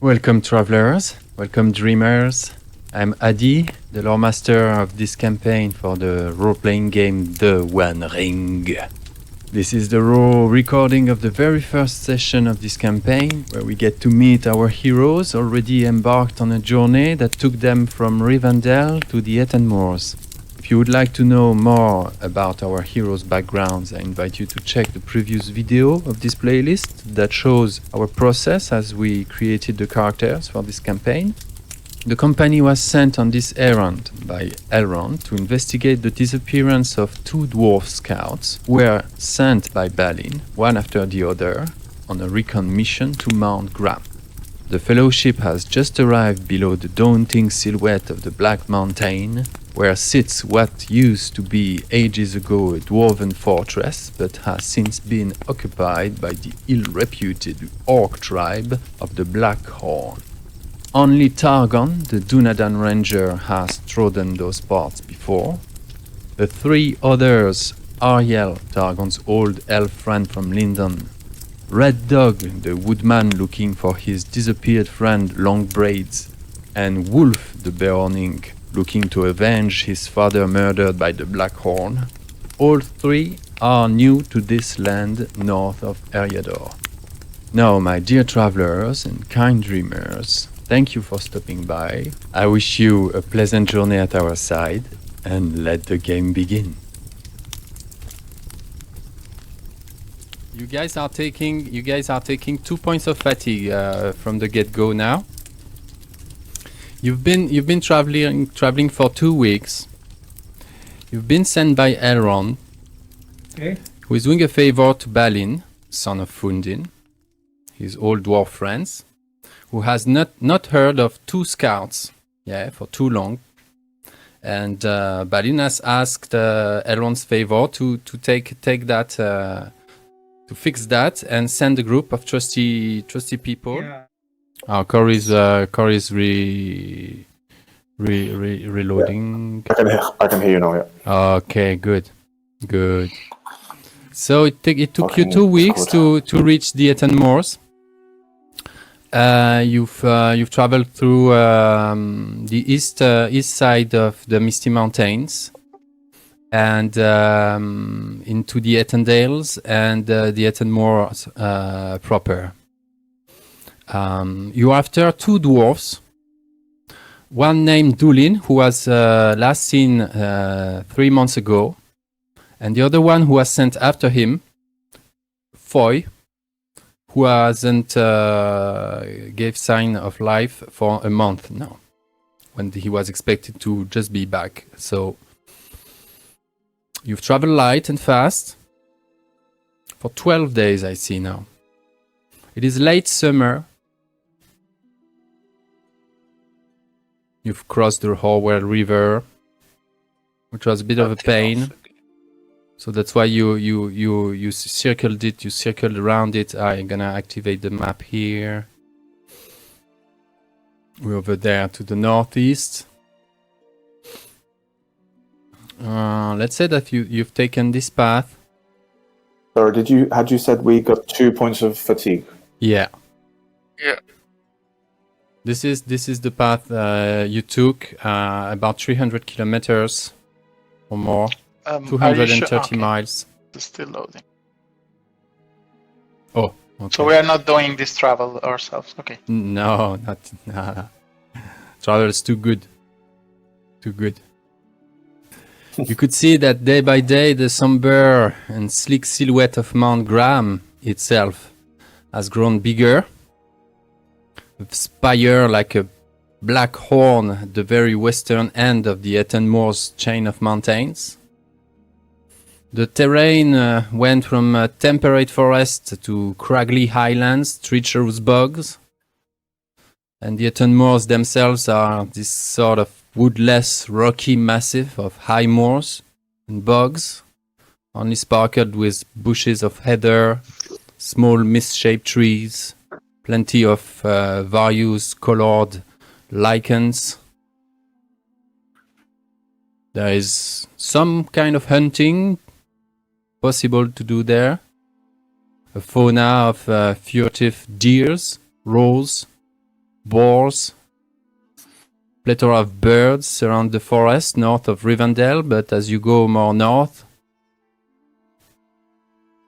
Welcome travelers, welcome dreamers. I'm Adi, the lore master of this campaign for the role-playing game The One Ring. This is the raw recording of the very first session of this campaign, where we get to meet our heroes already embarked on a journey that took them from Rivendell to the Ethan Moors. If you would like to know more about our heroes' backgrounds, I invite you to check the previous video of this playlist that shows our process as we created the characters for this campaign. The company was sent on this errand by Elrond to investigate the disappearance of two dwarf scouts who were sent by Balin, one after the other, on a recon mission to Mount Gram. The Fellowship has just arrived below the daunting silhouette of the Black Mountain, where sits what used to be ages ago a dwarven fortress, but has since been occupied by the ill-reputed orc tribe of the Black Horn. Only Targon, the Dunadan ranger, has trodden those parts before. The three others, Ariel, Targon's old elf friend from Lindon, Red Dog, the woodman looking for his disappeared friend Longbraids, and Wolf, the Burning, looking to avenge his father murdered by the Black Horn. All three are new to this land north of Eriador. Now, my dear travelers and kind dreamers, thank you for stopping by. I wish you a pleasant journey at our side, and let the game begin. You guys are taking 2 points of fatigue from the get-go now. You've been traveling for 2 weeks. You've been sent by Elrond, who is doing a favor to Balin, son of Fundin, his old dwarf friends, who has not heard of two scouts, for too long. And Balin has asked Elrond's favor to take that, to fix that, and send a group of trusty people. Yeah. Corey's reloading. I can hear you now. Yeah. Okay, good. So it took you 2 weeks to reach the Ethan Moors. You've traveled through the east side of the Misty Mountains and into the Ethan Dales and the Ethan Moors proper. You're after two dwarfs, one named Dulin, who was last seen 3 months ago, and the other one who was sent after him, Foy, who hasn't gave sign of life for a month now, when he was expected to just be back. So you've traveled light and fast for 12 days, I see now. It is late summer. You've crossed the Horwell River, which was a bit of a pain. So that's why you circled it. You circled around it. I'm gonna activate the map here. We're over there to the northeast. Let's say that you've taken this path. Sorry, had you said we got 2 points of fatigue? Yeah. Yeah. This is the path you took, about 300 kilometers or more, 230 miles. It's still loading. Oh, okay. So we are not doing this travel ourselves, okay? No, not. Travel is too good. You could see that day by day the somber and sleek silhouette of Mount Gram itself has grown bigger, with spire like a black horn at the very western end of the Ethan Moors chain of mountains. The terrain went from temperate forest to craggy highlands, treacherous bogs, and the Ethan Moors themselves are this sort of woodless, rocky massif of high moors and bogs, only sparkled with bushes of heather, small misshaped trees, plenty of various colored lichens. There is some kind of hunting possible to do there. A fauna of furtive deers, roes, boars, plethora of birds surround the forest north of Rivendell, but as you go more north,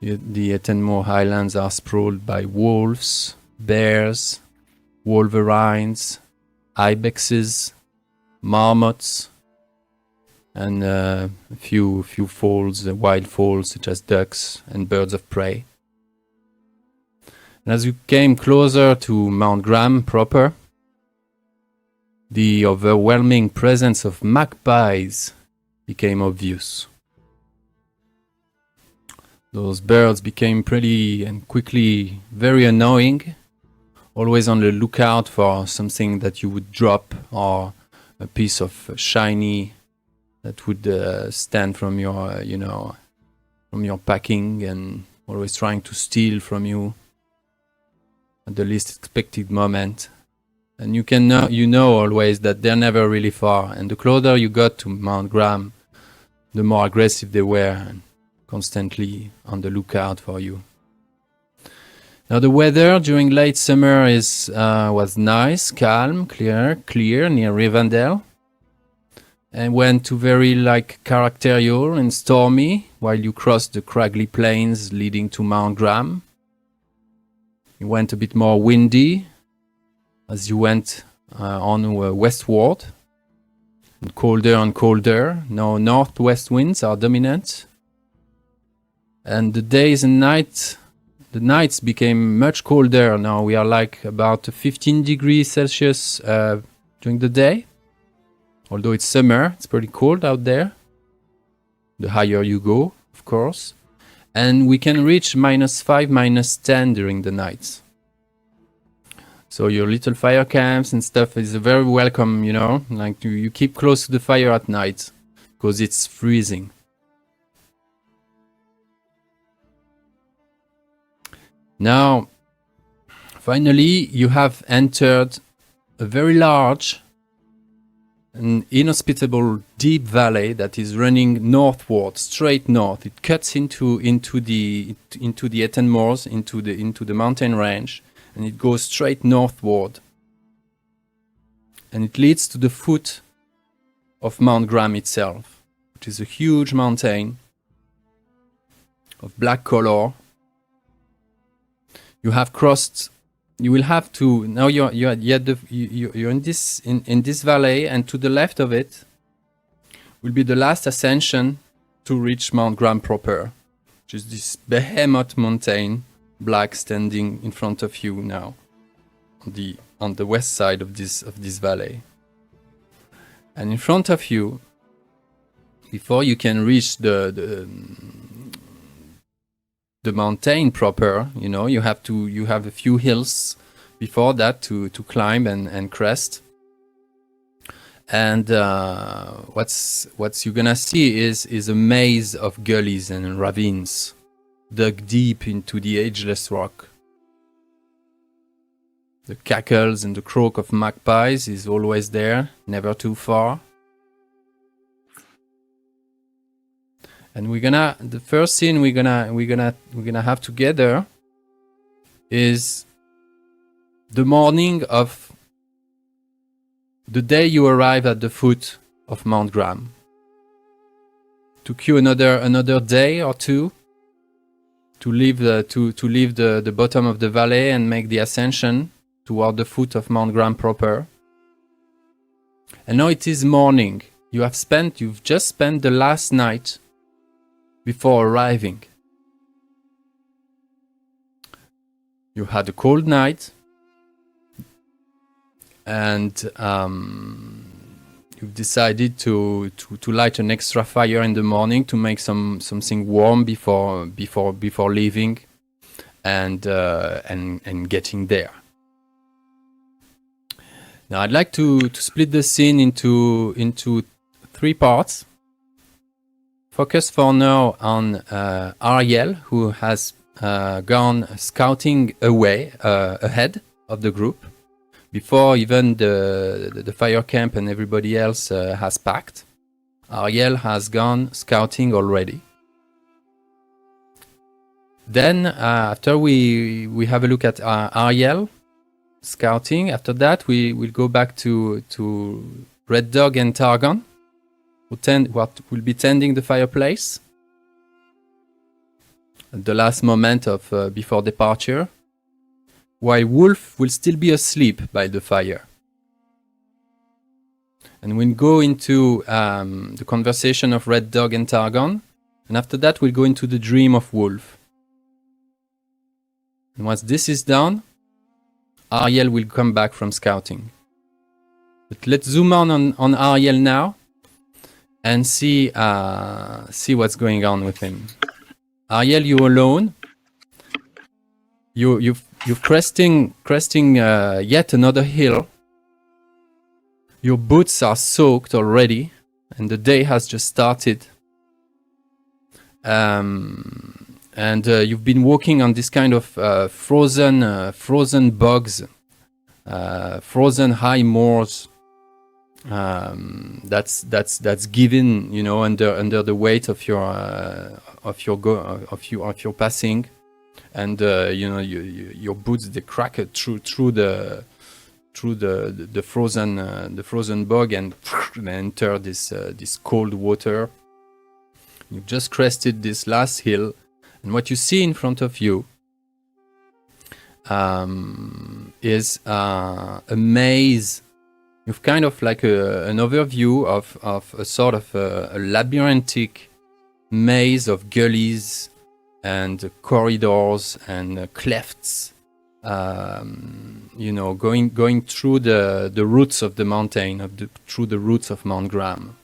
the Ettenmoor Highlands are sprawled by wolves, bears, wolverines, ibexes, marmots, and a few foals, wild foals such as ducks and birds of prey. And as you came closer to Mount Graham proper, the overwhelming presence of magpies became obvious. Those birds became pretty and quickly very annoying, always on the lookout for something that you would drop or a piece of shiny that would stand from your, from your packing, and always trying to steal from you at the least expected moment. And you know always that they're never really far. And the closer you got to Mount Graham, the more aggressive they were, and constantly on the lookout for you. Now the weather during late summer was nice, calm, clear near Rivendell, and went to very characterial and stormy while you crossed the craggy plains leading to Mount Graham. It went a bit more windy as you went on westward, and colder. Now northwest winds are dominant, and the days and the nights became much colder. Now we are about 15 degrees Celsius during the day. Although it's summer, it's pretty cold out there. The higher you go, of course. And we can reach -5, -10 during the nights. So your little fire camps and stuff is very welcome, you keep close to the fire at night because it's freezing. Now, finally, you have entered a very large and inhospitable deep valley that is running northward, straight north. It cuts into the Ettenmoors, into the mountain range, and it goes straight northward. And it leads to the foot of Mount Graham itself, which is a huge mountain of black color. You have crossed. You will have to now. You're in this valley, and to the left of it will be the last ascension to reach Mount Graham proper, which is this behemoth mountain, black, standing in front of you now, on the west side of this valley. And in front of you, before you can reach the mountain proper, you have a few hills before that to climb and crest. And what's you're gonna see is a maze of gullies and ravines dug deep into the ageless rock. The cackles and the croak of magpies is always there, never too far. And the first scene we're gonna have together is the morning of the day you arrive at the foot of Mount Graham. Took you another day or two to leave the bottom of the valley and make the ascension toward the foot of Mount Graham proper. And now it is morning. You've just spent the last night before arriving. You had a cold night, and you've decided to light an extra fire in the morning to make something warm before leaving and getting there. Now I'd like to split the scene into 3 parts. Focus for now on Ariel, who has gone scouting ahead of the group before even the fire camp and everybody else has packed. Ariel has gone scouting already. Then after we have a look at Ariel, scouting. After that, we will go back to Red Dog and Targon, what will be tending the fireplace at the last moment of before departure, while Wolf will still be asleep by the fire. And we'll go into the conversation of Red Dog and Targon, and after that we'll go into the dream of Wolf. And once this is done, Ariel will come back from scouting. But let's zoom on Ariel now and see what's going on with him. Ariel, you're alone. You're cresting yet another hill. Your boots are soaked already, and the day has just started. And you've been walking on this kind of frozen bogs, frozen high moors. That's given, you know, under the weight of your passing, and you know, your boots, they crack through the frozen bog and enter this cold water. You've just crested this last hill, and what you see in front of you is a maze. You've kind of like an overview of a sort of a labyrinthic maze of gullies and corridors and clefts, you know, going through the roots of the mountain, through the roots of Mount Graham.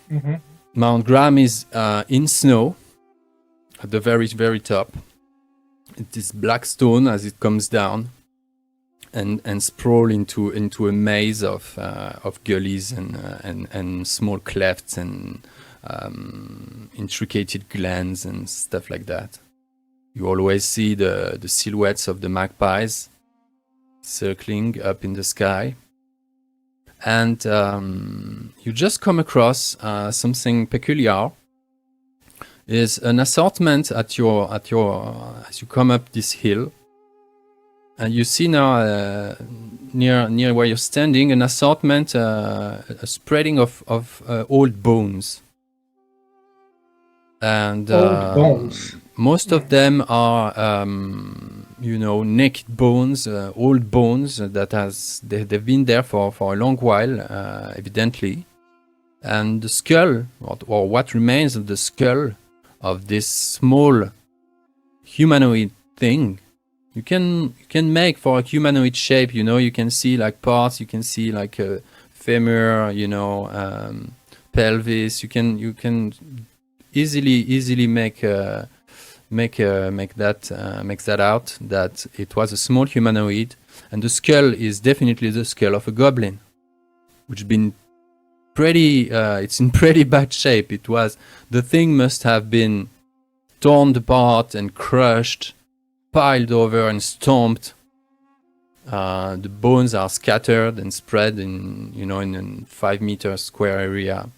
Mm-hmm. Mount Graham is in snow at the very, very top. It is black stone as it comes down and sprawl into a maze of gullies and small clefts and intricated glens and stuff like that. You always see the silhouettes of the magpies circling up in the sky. And you just come across something peculiar. Is an assortment at your as you come up this hill, and you see now near where you're standing an assortment, a spreading of old bones. And Old bones. most of them are you know, naked bones, old bones they've been there for a long while, evidently. And the skull, or what remains of the skull of this small humanoid thing, you can make for a humanoid shape. You know, you can see like parts, you can see like a femur, you know, pelvis. You can easily make that out that it was a small humanoid, and the skull is definitely the skull of a goblin, which been it's in pretty bad shape. The thing must have been torn apart and crushed, piled over and stomped. The bones are scattered and spread in a 5 meter square area.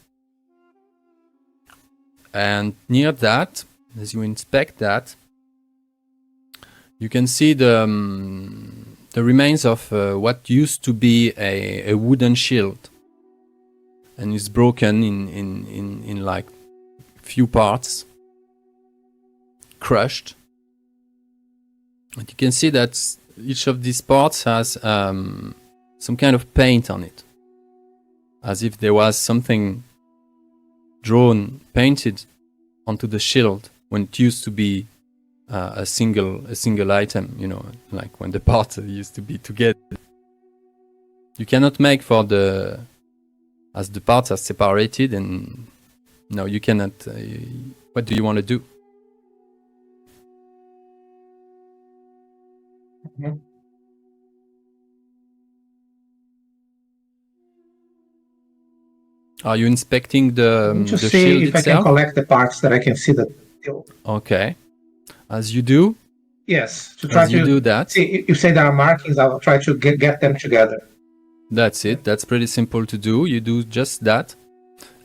And near that, as you inspect that, you can see the remains of what used to be a wooden shield, and is broken in like few parts, crushed. And you can see that each of these parts has some kind of paint on it, as if there was something painted onto the shield when it used to be a single item, you know, like when the parts used to be together. You cannot make as the parts are separated, and no, you cannot. What do you want to do? Mm-hmm. Are you inspecting the Just the see shield if I itself? can collect the parts that I can see that. Okay, as you do, Yes, to try as you to do that, see if say there are markings. I'll try to get them together. that's it. That's pretty simple to do. You do just that,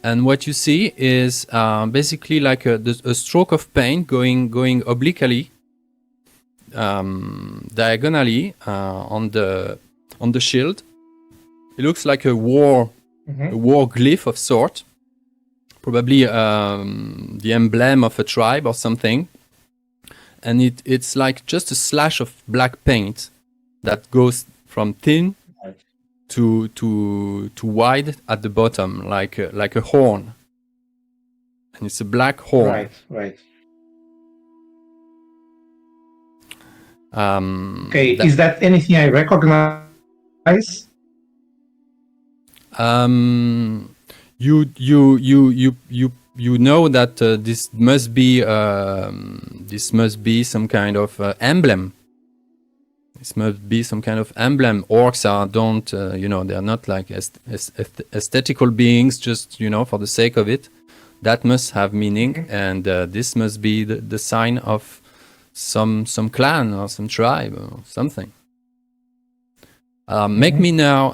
and what you see is basically like a stroke of paint going obliquely diagonally on the shield. It looks like a war glyph of sort, probably the emblem of a tribe or something. And it's like just a slash of black paint that goes from thin to wide at the bottom, like a horn. And it's a black horn. Right. Okay, is that anything I recognize? You know that this must be some kind of emblem. This must be some kind of emblem. Orcs don't they're not like aesthetical beings, just for the sake of it. That must have meaning, and this must be the sign of some clan or some tribe or something. Make me a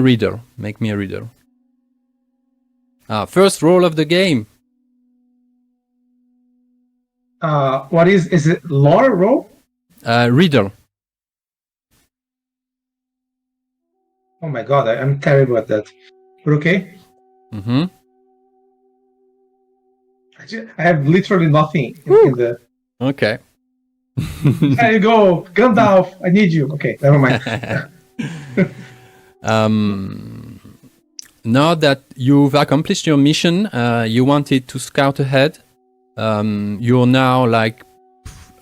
reader. Make me a reader. First roll of the game. What is it? Lore roll? Reader. Oh my god, I'm terrible at that. But okay. Mm-hmm. I have literally nothing in the. Okay. There you go, Gandalf. I need you. Okay, never mind. Now that you've accomplished your mission, you wanted to scout ahead. You're now like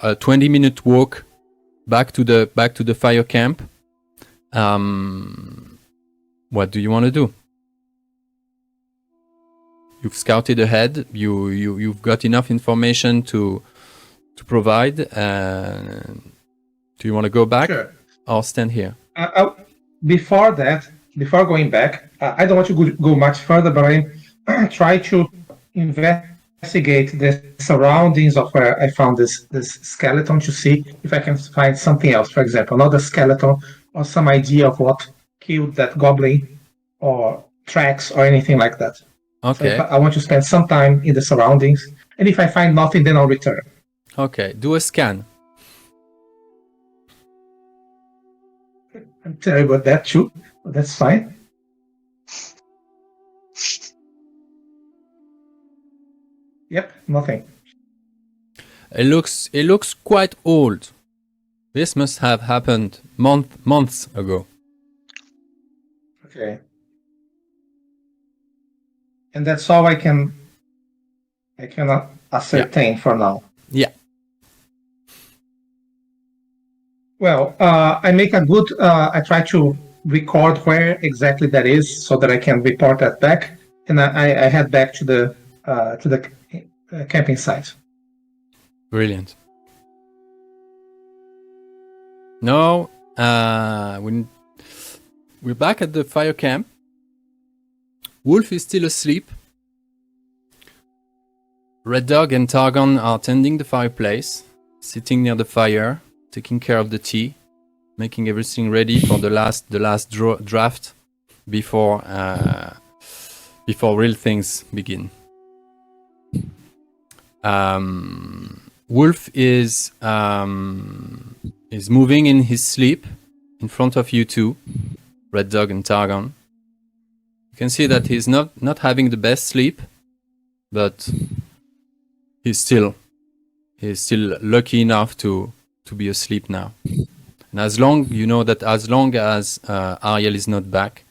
a 20-minute walk back to the fire camp. What do you want to do? You've scouted ahead. You've got enough information to provide. Do you want to go back? Sure. Or stand here? Before going back, I don't want to go much further, but I try to investigate the surroundings of where I found this skeleton to see if I can find something else. For example, another skeleton or some idea of what killed that goblin, or tracks or anything like that. Okay. So I want to spend some time in the surroundings, and if I find nothing, then I'll return. Okay, do a scan. I'm terrible at that too, but that's fine. Yep, nothing. It looks quite old. This must have happened months ago. Okay. And that's all I cannot ascertain for now. Yeah. Well, I make a good. I try to record where exactly that is, so that I can report that back, and I head back to the camping site. Brilliant. Now, we're back at the fire camp. Wolf is still asleep. Red Dog and Targon are tending the fireplace, sitting near the fire, taking care of the tea, making everything ready for the last draft before real things begin. Wolf is moving in his sleep in front of you two, Red Dog and Targon. You can see that he's not having the best sleep, but he's still lucky enough to be asleep now. And as long as Ariel is not back,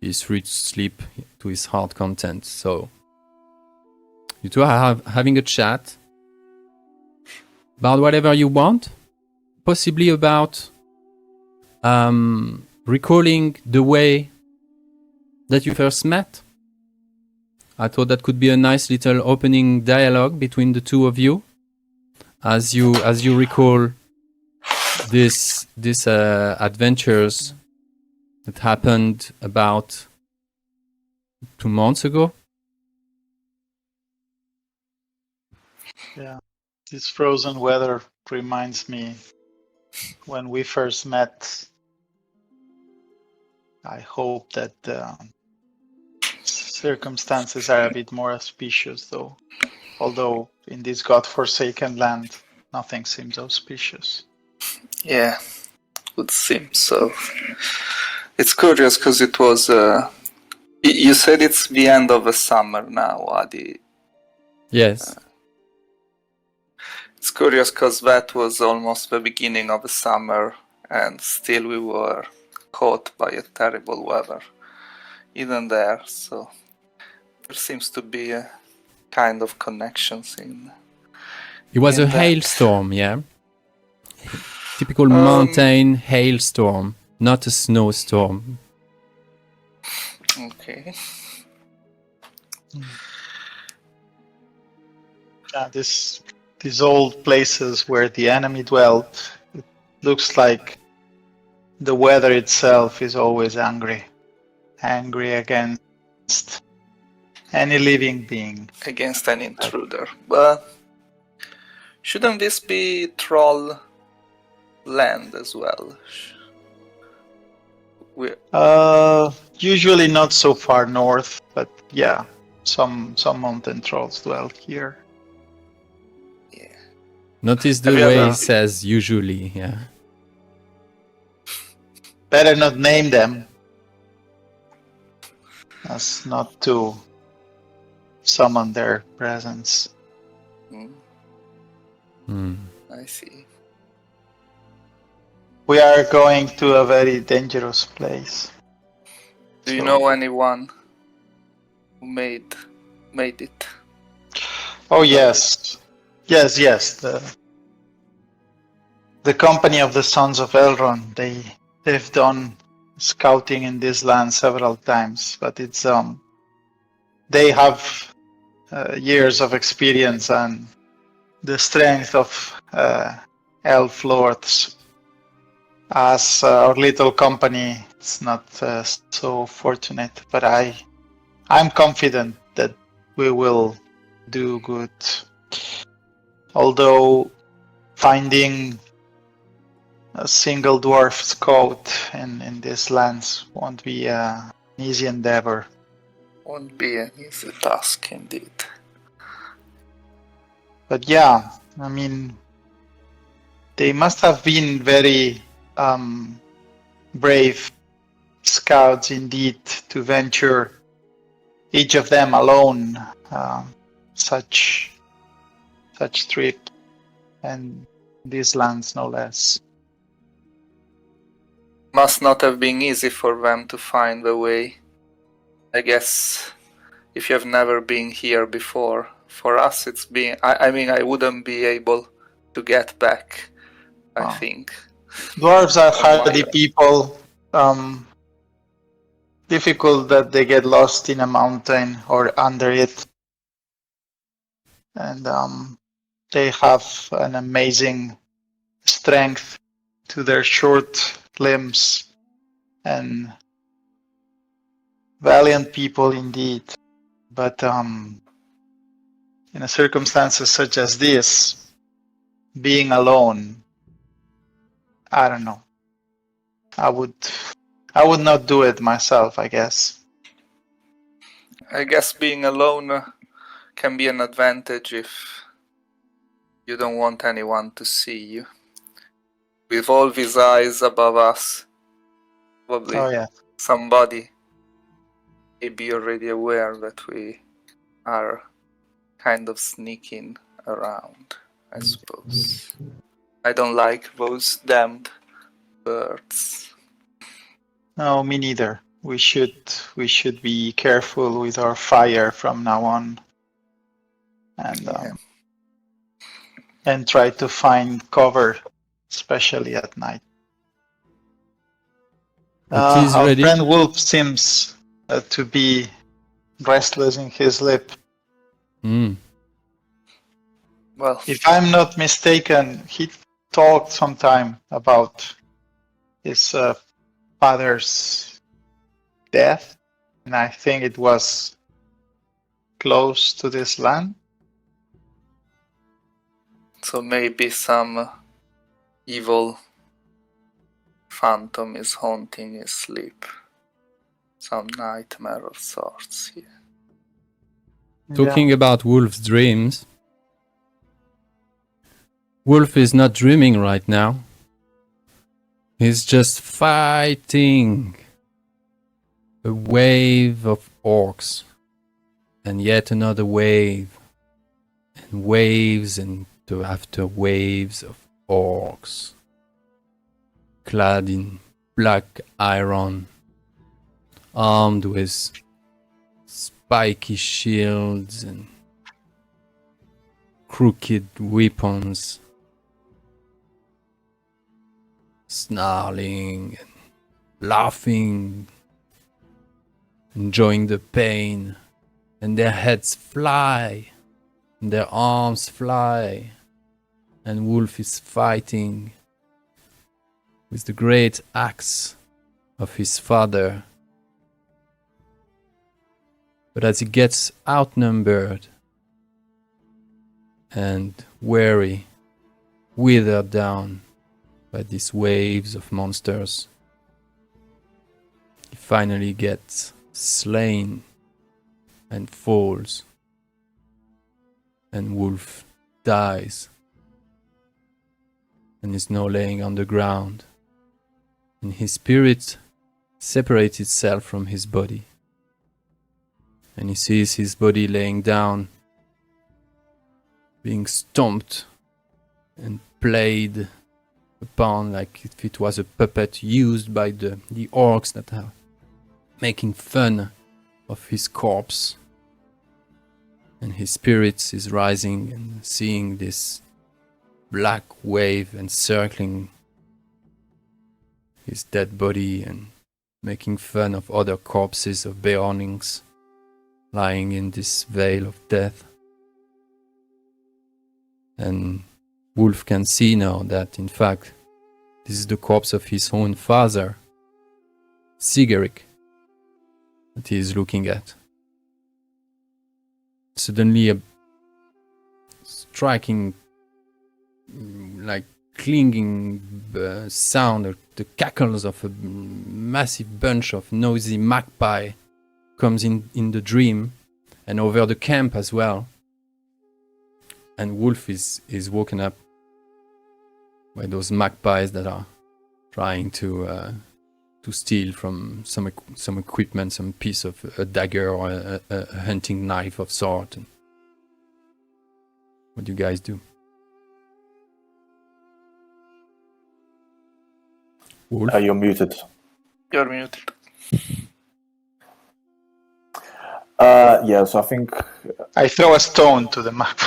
he's free to sleep to his heart content. So you two are having a chat about whatever you want, possibly about recalling the way that you first met. I thought that could be a nice little opening dialogue between the two of you, as you recall this adventures that happened about 2 months ago. Yeah, this frozen weather reminds me when we first met. I hope that the circumstances are a bit more auspicious, though. although in this godforsaken land, nothing seems auspicious. Yeah, would seem so. It's curious because it was. You said it's the end of the summer now, Adi. Yes. It's curious because that was almost the beginning of the summer, and still we were caught by a terrible weather, even there. So there seems to be a kind of connections in. It was in a that. hailstorm, yeah? Typical mountain hailstorm, not a snowstorm. Okay. Yeah, these old places where the enemy dwelt, it looks like the weather itself is always angry against any living being. Against an intruder. But shouldn't this be troll land as well? Usually not so far north, but yeah, some mountain trolls dwell here. Notice the Have you way ever- it says usually, yeah. Better not name them, as not to summon their presence. I see. We are going to a very dangerous place. Do you So- know anyone who made it? Oh yes, yes. The company of the Sons of Elrond. They've done scouting in this land several times, but it's they have years of experience and the strength of elf lords. As our little company, it's not so fortunate, but I'm confident that we will do good. Although finding a single dwarf's coat in these lands won't be an easy endeavor. Won't be an easy task indeed. But yeah, I mean, they must have been very brave scouts indeed to venture, each of them alone, such trip, and these lands no less. Must not have been easy for them to find the way. I guess if you have never been here before, for us it's been. I mean, I wouldn't be able to get back. I Wow. think. Dwarves are Oh my hardy God. people. Difficult that they get lost in a mountain or under it, and they have an amazing strength to their short limbs, and valiant people indeed. But in circumstances such as this, being alone, I don't know. I would not do it myself, I guess. I guess being alone can be an advantage if you don't want anyone to see you. With all these eyes above us, probably Oh yeah. somebody may be already aware that we are kind of sneaking around, I suppose. I don't like those damned birds. No, me neither. We should be careful with our fire from now on, and try to find cover, especially at night. It is Our ready. friend Wolf seems to be restless in his lip. Well, If I'm not mistaken, he talked sometime about his father's death, and I think it was close to this land. so maybe some evil phantom is haunting his sleep. Some nightmare of sorts here. Talking about Wolf's dreams, Wolf is not dreaming right now. He's just fighting a wave of orcs. And yet another wave. And waves and after waves of orcs. Clad in black iron. Armed with spiky shields and crooked weapons. Snarling and laughing, enjoying the pain, and their heads fly, and their arms fly, and Wolf is fighting with the great axe of his father. But as he gets outnumbered and weary, withered down by these waves of monsters, he finally gets slain and falls, and Wolf dies and is now laying on the ground, and his spirit separates itself from his body, and he sees his body laying down, being stomped and played upon like if it was a puppet used by the orcs that are making fun of his corpse. And his spirit is rising and seeing this black wave encircling his dead body and making fun of other corpses of beornings lying in this veil of death. And Wolf can see now that, in fact, this is the corpse of his own father, Sigeric, that he is looking at. Suddenly a striking, like clinging sound, the cackles of a massive bunch of noisy magpie comes in the dream and over the camp as well. And Wolf is woken up by those magpies that are trying to steal from some equipment, some piece of a dagger or a hunting knife of sort. And what do you guys do? Wolf? You're muted. You're muted. Yeah, so I think I throw a stone to the map.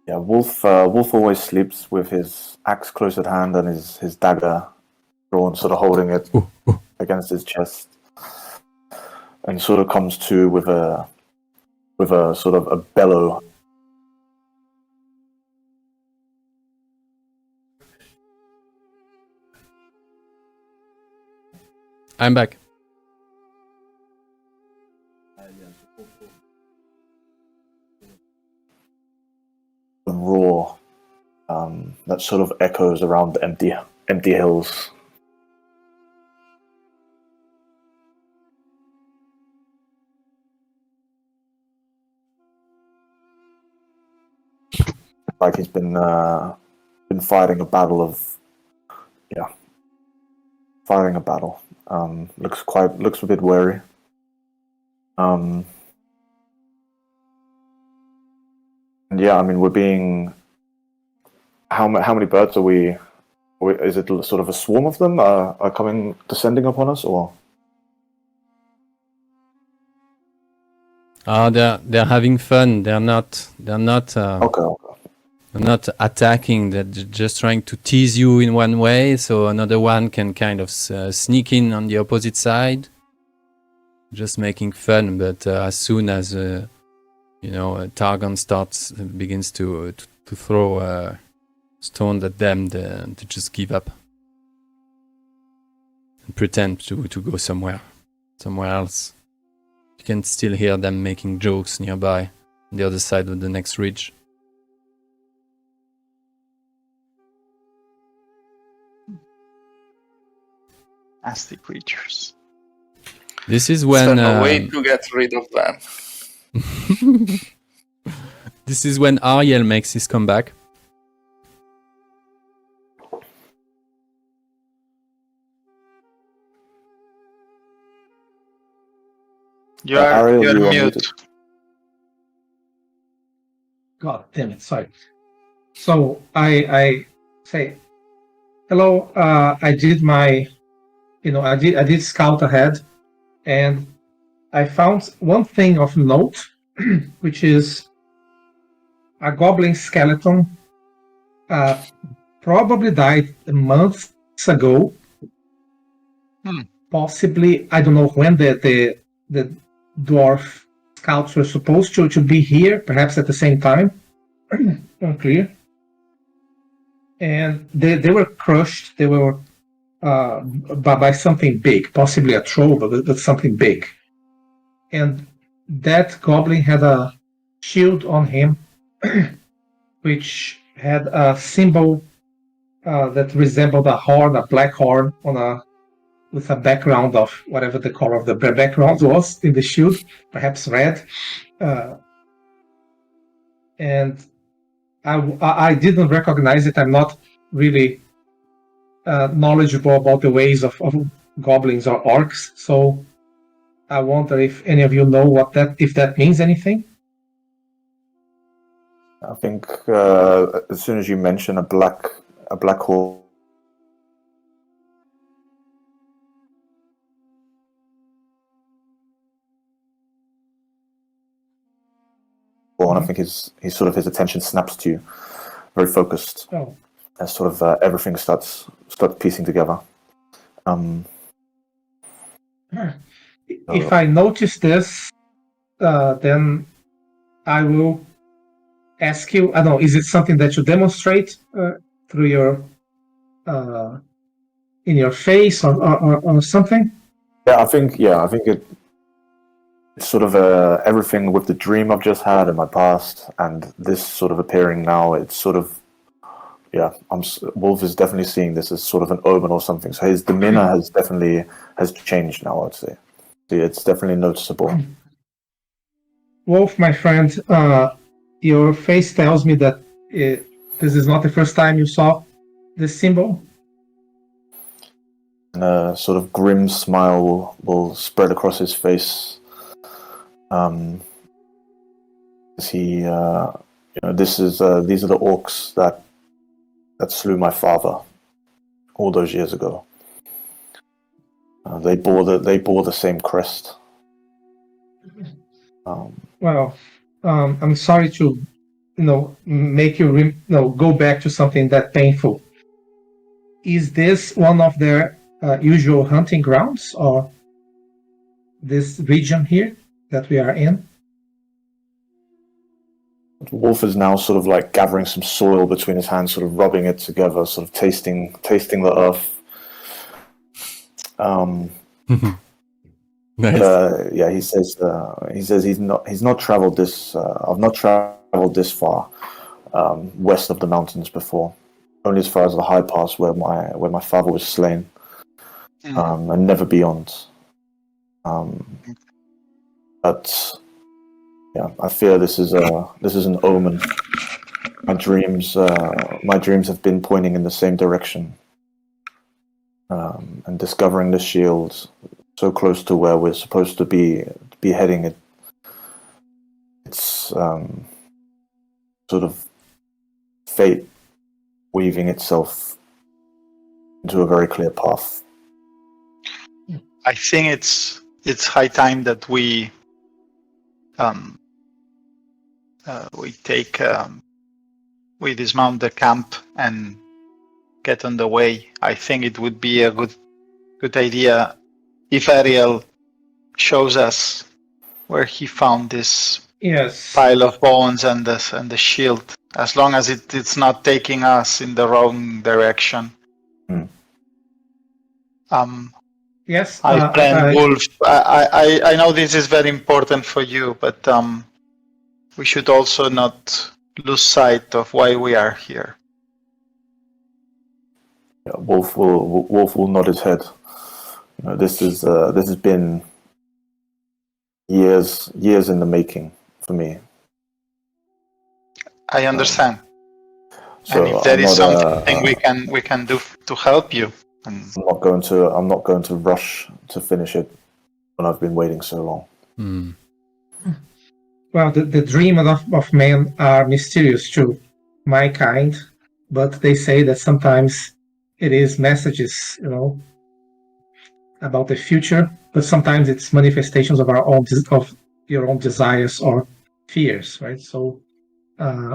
yeah, Wolf always sleeps with his axe close at hand and his dagger drawn, sort of holding it against his chest, and sort of comes to with a sort of a bellow. I'm back. Roar that sort of echoes around the empty hills. Like he's been fighting a battle. Looks a bit wary. And yeah, I mean, we're being. How many birds are we? Is it sort of a swarm of them are descending upon us, or? They're having fun. They're not. Okay. They're not attacking. They're just trying to tease you in one way, so another one can kind of sneak in on the opposite side. Just making fun, but as soon as Targon begins to throw stones at them, they just give up and pretend to go somewhere else. You can still hear them making jokes nearby, on the other side of the next ridge. Nasty creatures. This is when So no way to get rid of them. This is when Ariel makes his comeback. Ariel, You're you are mute. muted. God damn it! Sorry. So I say, hello. I did my, I did scout ahead, and I found one thing of note, which is a goblin skeleton. Probably died months ago. Possibly, I don't know when the dwarf scouts were supposed to be here, perhaps at the same time. Unclear. And they were crushed. They were by something big, possibly a troll, but something big. And that goblin had a shield on him, which had a symbol that resembled a horn, a black horn, with a background of whatever the color of the background was in the shield, perhaps red. And I didn't recognize it. I'm not really knowledgeable about the ways of goblins or orcs, so I wonder if any of you know if that means anything. I think as soon as you mention a black hole, and I think his attention snaps to you, very focused, as sort of everything starts piecing together. If I notice this, then I will ask you. I don't know. Is it something that you demonstrate through your in your face or something? Yeah, I think it's sort of everything with the dream I've just had in my past and this sort of appearing now. It's sort of Wolf is definitely seeing this as sort of an omen or something. So his demeanor has changed now. I'd say it's definitely noticeable. Wolf, my friend, your face tells me that this is not the first time you saw this symbol. And a sort of grim smile will spread across his face. These are the orcs that slew my father all those years ago. They bore the same crest. I'm sorry to, make you go back to something that painful. Is this one of their usual hunting grounds, or this region here that we are in? Wolf is now sort of like gathering some soil between his hands, sort of rubbing it together, sort of tasting the earth. Nice. He says he's not traveled this. I've not traveled this far west of the mountains before, only as far as the high pass where my father was slain, and never beyond. But yeah, I fear this is an omen. My dreams have been pointing in the same direction, and discovering the shield so close to where we're supposed to be heading. It's sort of fate weaving itself into a very clear path. I think it's high time that we dismount the camp and get on the way. I think it would be a good idea if Ariel shows us where he found this pile of bones and the shield, as long as it's not taking us in the wrong direction. Yes, Wolf, I know this is very important for you, but we should also not lose sight of why we are here. Yeah, Wolf will nod his head. This has been years in the making for me. I understand. So And if there I'm is not, something we can do to help you, and I'm not going to rush to finish it when I've been waiting so long. Hmm. Well, the dreams of men are mysterious too, my kind, but they say that sometimes it is messages, about the future, but sometimes it's manifestations of our own of your own desires or fears, right? So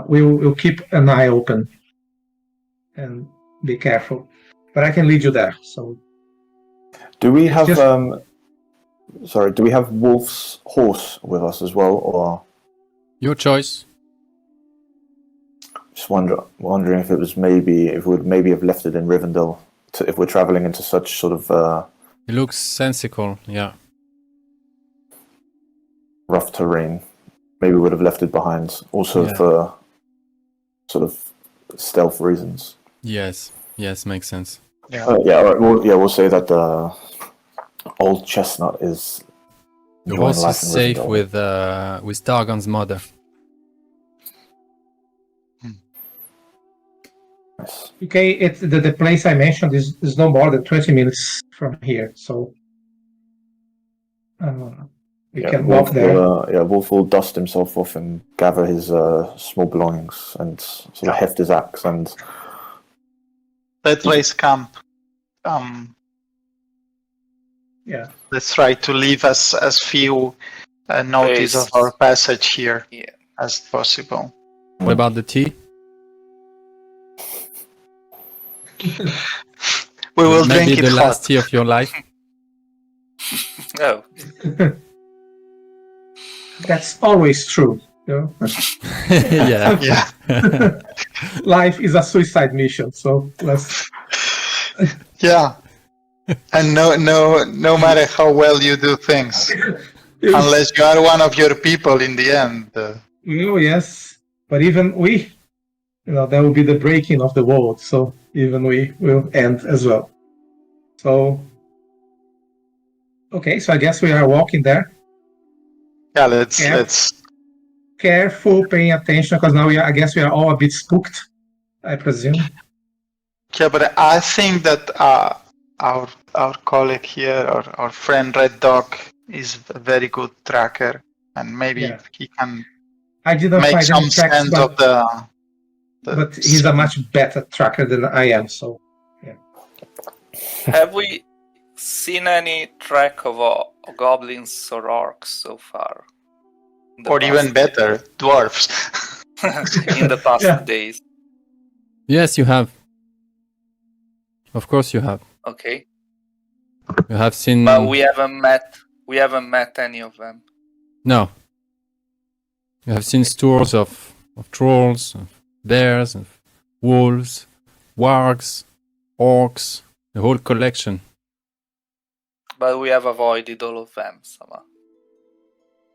we'll keep an eye open and be careful. But I can lead you there. So Do we have just- do we have Wolf's horse with us as well, or Your choice. just wondering if it was if we'd maybe have left it in Rivendell if we're traveling into such sort of It looks sensical, yeah. rough terrain. Maybe we would have left it behind, also Yeah. for sort of stealth reasons. Yes, makes sense. yeah. Yeah, all right. We'll say that the old chestnut is The enjoying horse life is in safe Rivendell. with Targon's mother. Nice. okay, it's the place I mentioned is no more than 20 minutes from here, so we can walk there. Wolf will dust himself off and gather his small belongings and sort of heft his axe and Let's raise camp. Yeah. Let's try to leave as few notice of our passage here as possible. What about the tea? We will Maybe drink it the last hot. tea of your life. Oh, That's always true. Yeah. Yeah, Life is a suicide mission, so let's. yeah. And no matter how well you do things, unless you are one of your people in the end. Oh yes, but even we, there will be the breaking of the world, so even we will end as well. So, okay, so I guess we are walking there. Yeah, Yeah. let's. Careful, paying attention, because now I guess we are all a bit spooked, I presume. Yeah, but I think that our colleague here, our friend Red Dog, is a very good tracker, and maybe he can I didn't make find some any tracks, sense of the. but he's a much better tracker than I am, so. have we seen any track of goblins or orcs so far? Or even better, dwarfs. In the past days. Yes, you have. Of course you have. Okay. You have seen... But we haven't met any of them. No. You have seen stores of trolls, of bears, of wolves, wargs, orcs, the whole collection. But we have avoided all of them somehow.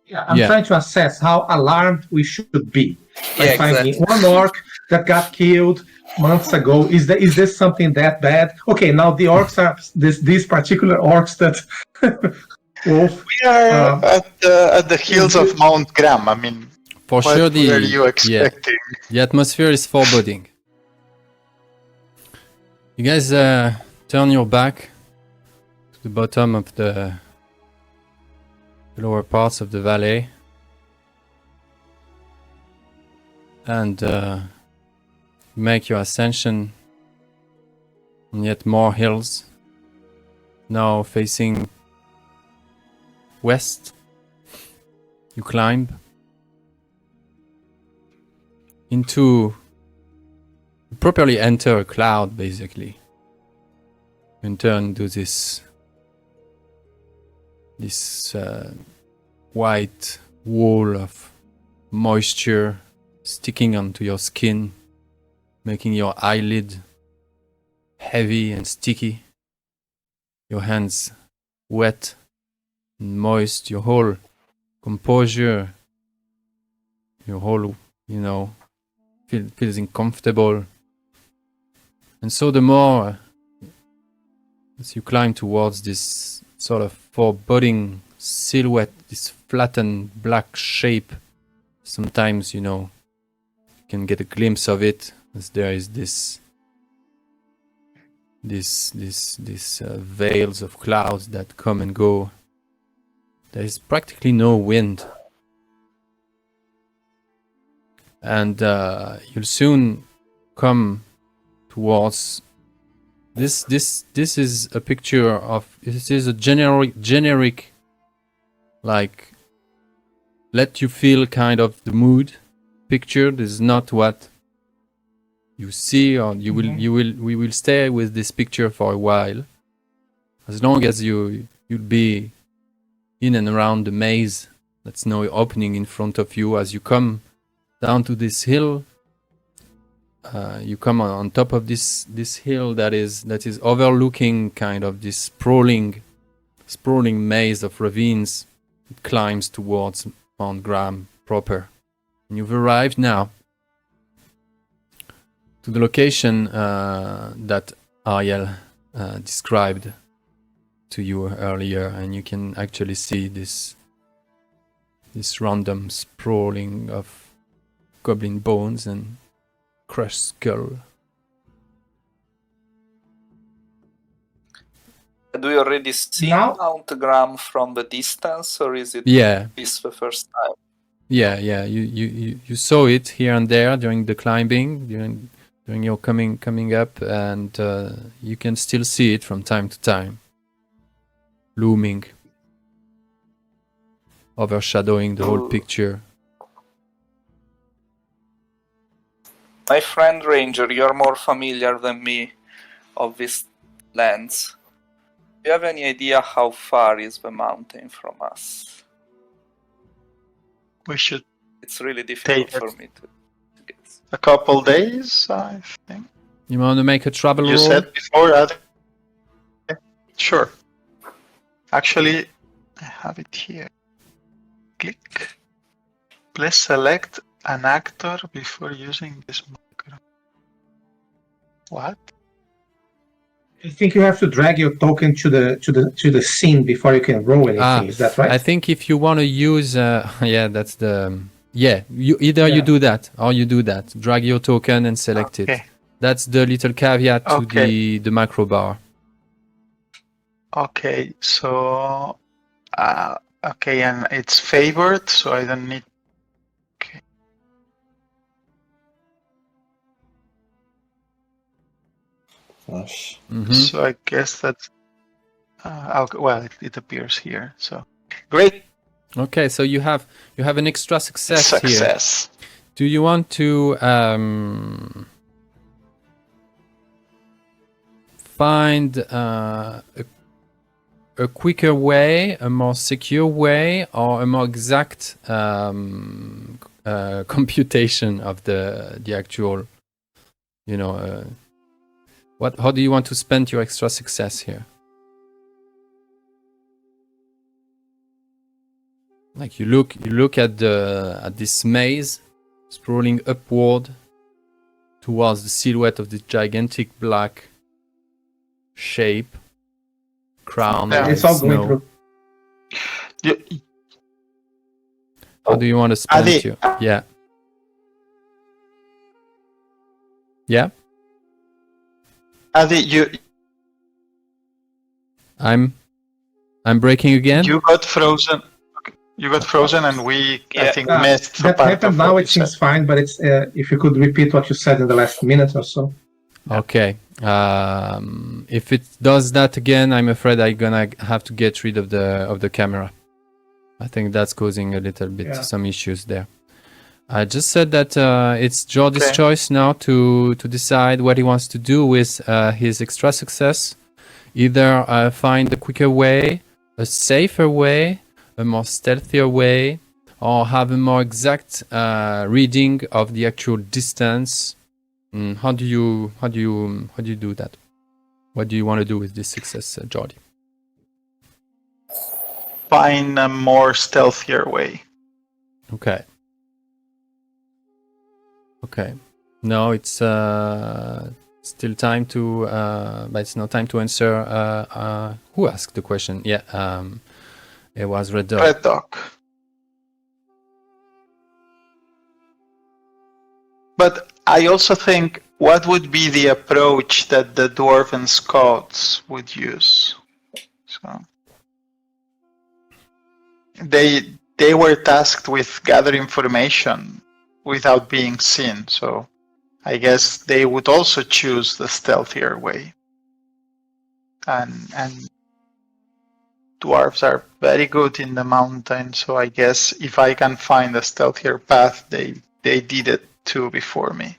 Yeah, I'm trying to assess how alarmed we should be. Yeah, finding exactly. one orc that got killed months ago. Is this something that bad? Okay, now the orcs are these particular orcs that Wolf. We are at the hills of Mount Graham. I mean, For sure, what were you expecting? the atmosphere is foreboding. You guys turn your back to the bottom of the lower parts of the valley and make your ascension on yet more hills, now facing west. You climb into, you properly enter a cloud, basically. You enter into this white wall of moisture sticking onto your skin, making your eyelid heavy and sticky, your hands wet and moist, your whole composure, your whole, feels uncomfortable. And so the more as you climb towards this sort of foreboding silhouette, this flattened black shape, sometimes, can get a glimpse of it, as there is this veils of clouds that come and go. There is practically no wind, and you'll soon come towards this. This is a picture of. This is a generic, like, let you feel kind of the mood picture. This is not what you see, or we will stay with this picture for a while, as long as you'll be in and around the maze that's now opening in front of you. As you come down to this hill, you come on top of this hill that is overlooking kind of this sprawling maze of ravines. It climbs towards Mount Graham proper, and you've arrived now to the location that Ariel described to you earlier, and you can actually see this random sprawling of goblin bones and crushed skull. Do we already see Now- Mount Graham from the distance, or is it this the first time? Yeah. You saw it here and there during the climbing, during your coming up, and you can still see it from time to time, looming, overshadowing the whole picture. My friend Ranger, you're more familiar than me of these lands. Do you have any idea how far is the mountain from us? We should It's really difficult Take it. for me to guess. a couple days, I think. You want to make a travel You roll? said before. Sure. Actually, I have it here. Click. Please select an actor before using this marker. What? I think you have to drag your token to the scene before you can roll anything. Is that right? I think if you want to use, that's the you do that or you do that. Drag your token and select it. Okay. That's the little caveat to Okay. the macro bar. Okay, so okay, and it's favored, so I don't need. Okay. Gosh. Mhm. So I guess that's well, it appears here. So great Okay, so you have an extra success here. success. Do you want to find a quicker way, a more secure way, or a more exact computation of the actual, how do you want to spend your extra success here? Like you look at this maze sprawling upward towards the silhouette of this gigantic black shape crowned Yeah. by It's all going snow. through. How do you want to spend Adi, your yeah? Adi, I'm breaking again. you got frozen. You got frozen, and I Yeah. think missed That part happened of now. what It you seems said. fine, but it's if you could repeat what you said in the last minute or so. Okay. If it does that again, I'm afraid I'm gonna have to get rid of the camera. I think that's causing a little bit some issues there. I just said that it's Jordy's Okay. choice now to decide what he wants to do with his extra success. Either find a quicker way, a safer way, a more stealthier way, or have a more exact reading of the actual distance. How do you do that? What do you want to do with this success, Jordy? Find a more stealthier way. Okay. No, it's still time to, but it's not time to answer. Who asked the question? Yeah, it was Red Dog. Red Dog. But I also think, what would be the approach that the dwarven scouts would use? So they were tasked with gathering information without being seen. So I guess they would also choose the stealthier way. And dwarves are very good in the mountain, so I guess if I can find a stealthier path, they did it too before me.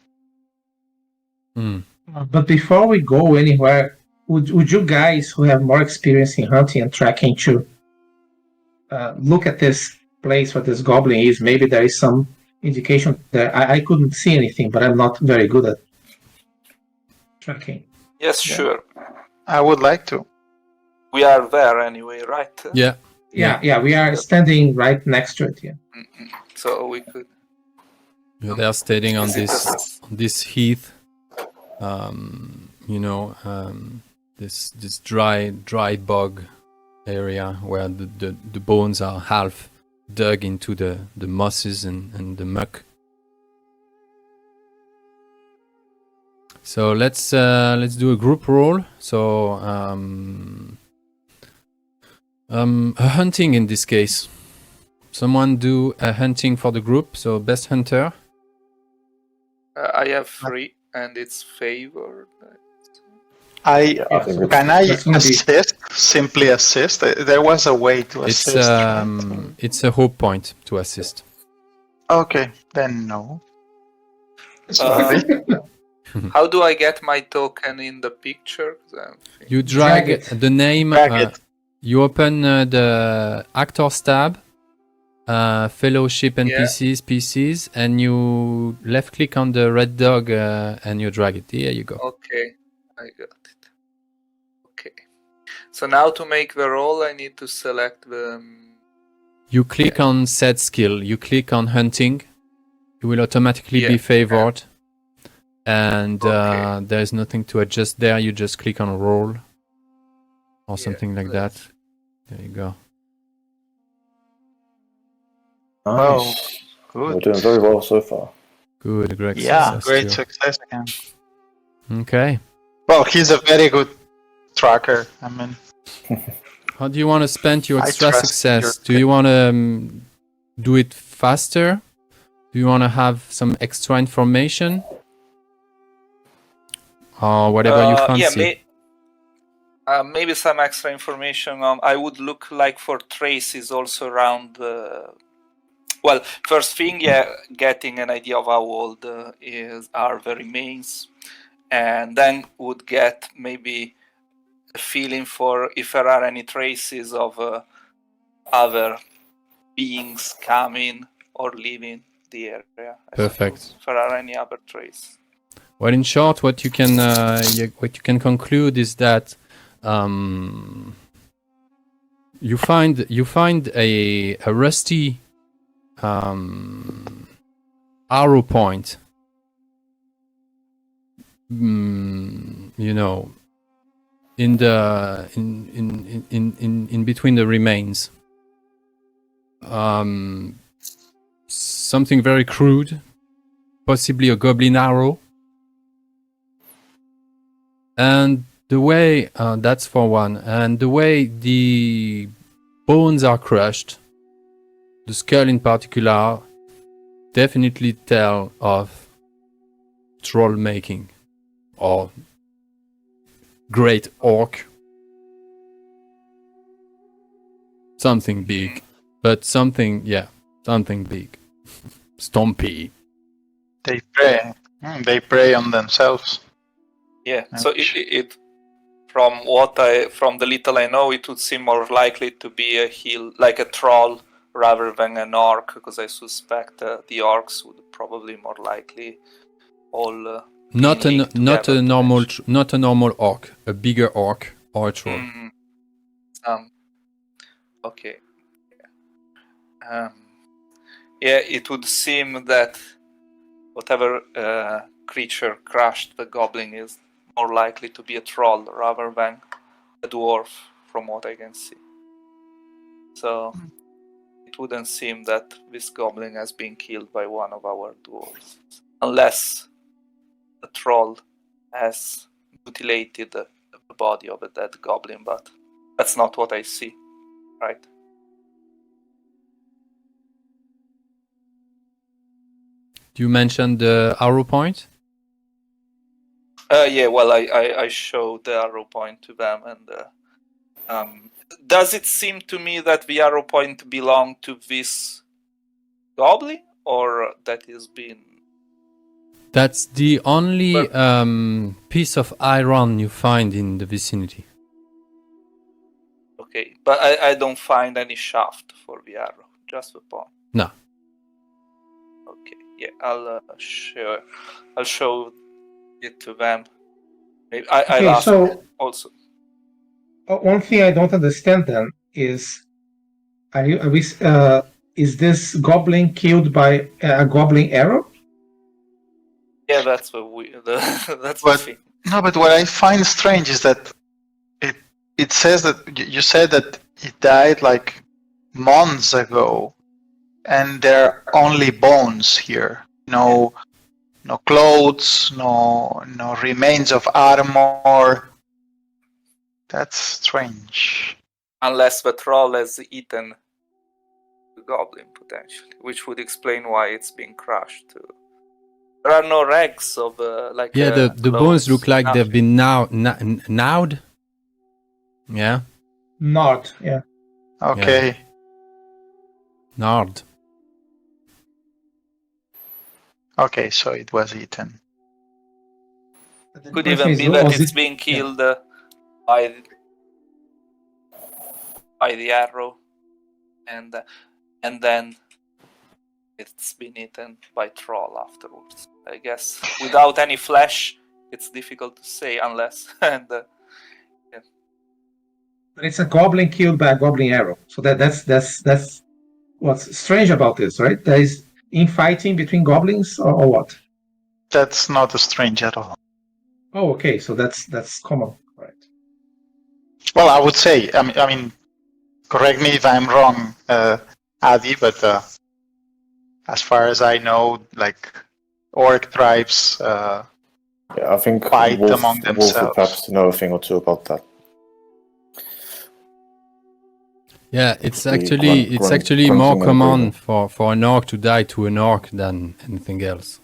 But before we go anywhere, would you guys who have more experience in hunting and tracking to look at this place where this goblin is? Maybe there is some indication there. I couldn't see anything, but I'm not very good at tracking. Yes, Yeah. sure. I would like to. We are there anyway, right? Yeah. Yeah, we are standing right next to it. Yeah. So we could. You're there standing on Is it this heath. This dry bog area where the bones are half dug into the mosses and the muck. So let's do a group roll. So a hunting in this case. Someone do a hunting for the group. So best hunter. I have 3, and it's favored. I think Can I That's gonna be- assist? Simply assist? There was a way to assist. right? It's a hope point to assist. Okay, then no. Uh, How do I get my token in the picture? 'Cause I'm thinking- You drag Drag it. the name. Drag it. You open the actor's tab, fellowship NPCs, PCs, and you left click on the red dog and you drag it. Here you go. Okay, I got it. Okay. So now to make the roll, I need to select the. You click on set skill. You click on hunting. You will automatically be Yeah. favored. And Okay. there is nothing to adjust there. You just click on roll or Yeah, something like that. that's- There you go. Nice. Good. We're doing very well so far. Good, great Yeah, success great too. success again. Okay. Well, he's a very good tracker. I mean, How do you want to spend your I extra trust success? your Do you want to do it faster? Do you want to have some extra information? Or whatever you fancy. Maybe some extra information. I would look like for traces also around. Well, first thing, getting an idea of how old are the remains, and then would get maybe a feeling for if there are any traces of other beings coming or leaving the area. I Perfect. suppose, if there are any other traces. Well, in short, what you can conclude is that you find a rusty arrow point, in between the remains. Something very crude, possibly a goblin arrow. And the way, that's for one, and the way the bones are crushed, the skull in particular, definitely tell of troll making or great orc. Something big, but something big. Stompy. they prey. They prey on themselves. Yeah. So it from the little I know, it would seem more likely to be a like a troll rather than an orc, because I suspect the orcs would probably more likely all. Not linked together a normal orc, a bigger orc or a troll. Okay. It would seem that whatever creature crushed the goblin is more likely to be a troll rather than a dwarf, from what I can see. So it wouldn't seem that this goblin has been killed by one of our dwarves. unless the troll has mutilated the body of a dead goblin, but that's not what I see, right? You mentioned the arrow point? Yeah, well, I showed the arrow point to them, and does it seem to me that the arrow point belonged to this goblin, or that has been... That's the only piece of iron you find in the vicinity. Okay, but I don't find any shaft for the arrow, just the point. No. Okay, yeah, I'll show it to them. Maybe I'll ask so also. one thing I don't understand then is, is this goblin killed by a goblin arrow? Yeah, that's that's the thing. No, but what I find strange is that it says that you said that it died like months ago, and there are only bones here. No clothes, no remains of armor. That's strange. Unless the troll has eaten the goblin, potentially, which would explain why it's been crushed too. There are no rags of the bones look like nothing. they've been gnawed. Yeah. Not, yeah. Okay. Yeah. Gnawed. Okay, so it was eaten. Could even be that it's being killed by the arrow, and then it's been eaten by troll afterwards. I guess without any flesh, it's difficult to say unless But it's a goblin killed by a goblin arrow. So that's what's strange about this, right? There is infighting between goblins, or what? That's not strange at all. Oh, okay. So that's common, right? Well, I would say. I mean, correct me if I'm wrong, Adi, but as far as I know, like orc tribes, Yeah, I think fight Wolf, among Wolf themselves. would perhaps know a thing or two about that. Yeah, it's The actually grunting more and common breathing. for an orc to die to an orc than anything else.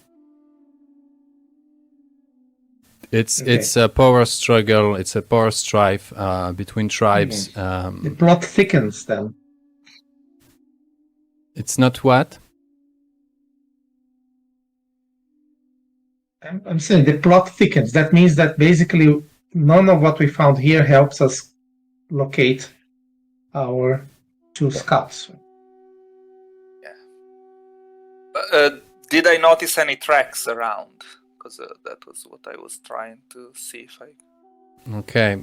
It's a power struggle. It's a power strife between tribes. The plot thickens then. It's not what? I'm saying the plot thickens. That means that basically none of what we found here helps us locate our two scouts. did I notice any tracks around? Because that was what I was trying to see if I... Okay.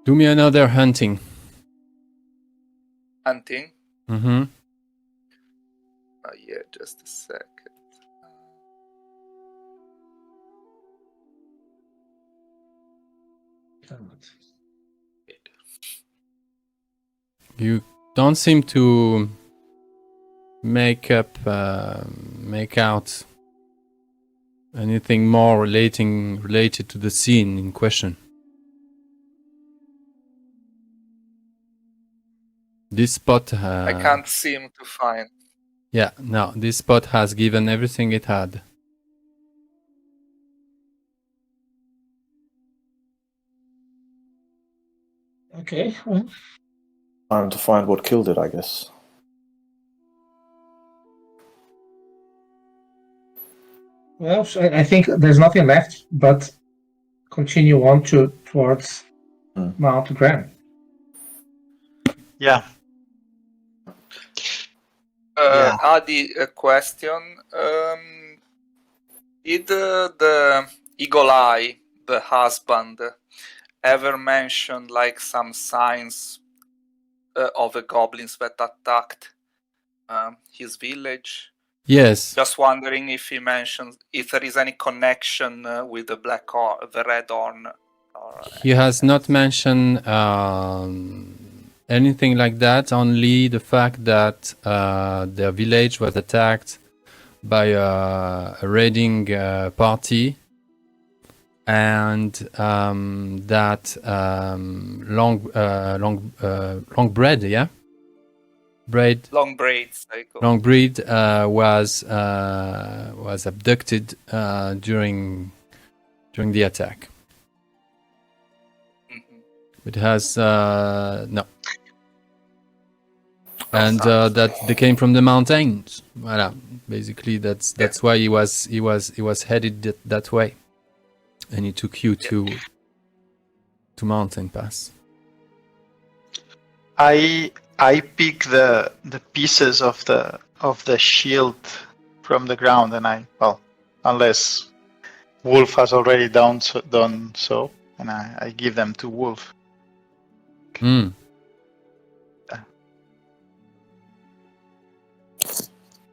Do me another hunting. Hunting? Mm-hmm. Yeah, just a second. You don't seem to make out anything more related to the scene in question. This spot I can't seem to find. Yeah, no, this spot has given everything it had. Okay. Well, Time to find what killed it, I guess. so I think there's nothing left but continue on towards Mount Graham. Yeah. Adi, a question. Did the Eagle Eye, the husband, ever mention like some signs of the goblins that attacked his village? Yes. Just wondering if he mentions if there is any connection with the the Red Horn. He has not mentioned anything like that. Only the fact that their village was attacked by a raiding party, and that long bread, yeah, bread. Long braids, I go. Longbreed was abducted during the attack. It has no, and that they came from the mountains. Voilà. Basically, that's why he was headed that way, and he took you to Mountain Pass. I pick the pieces of the shield from the ground, and unless Wolf has already done so, and I give them to Wolf. Mm.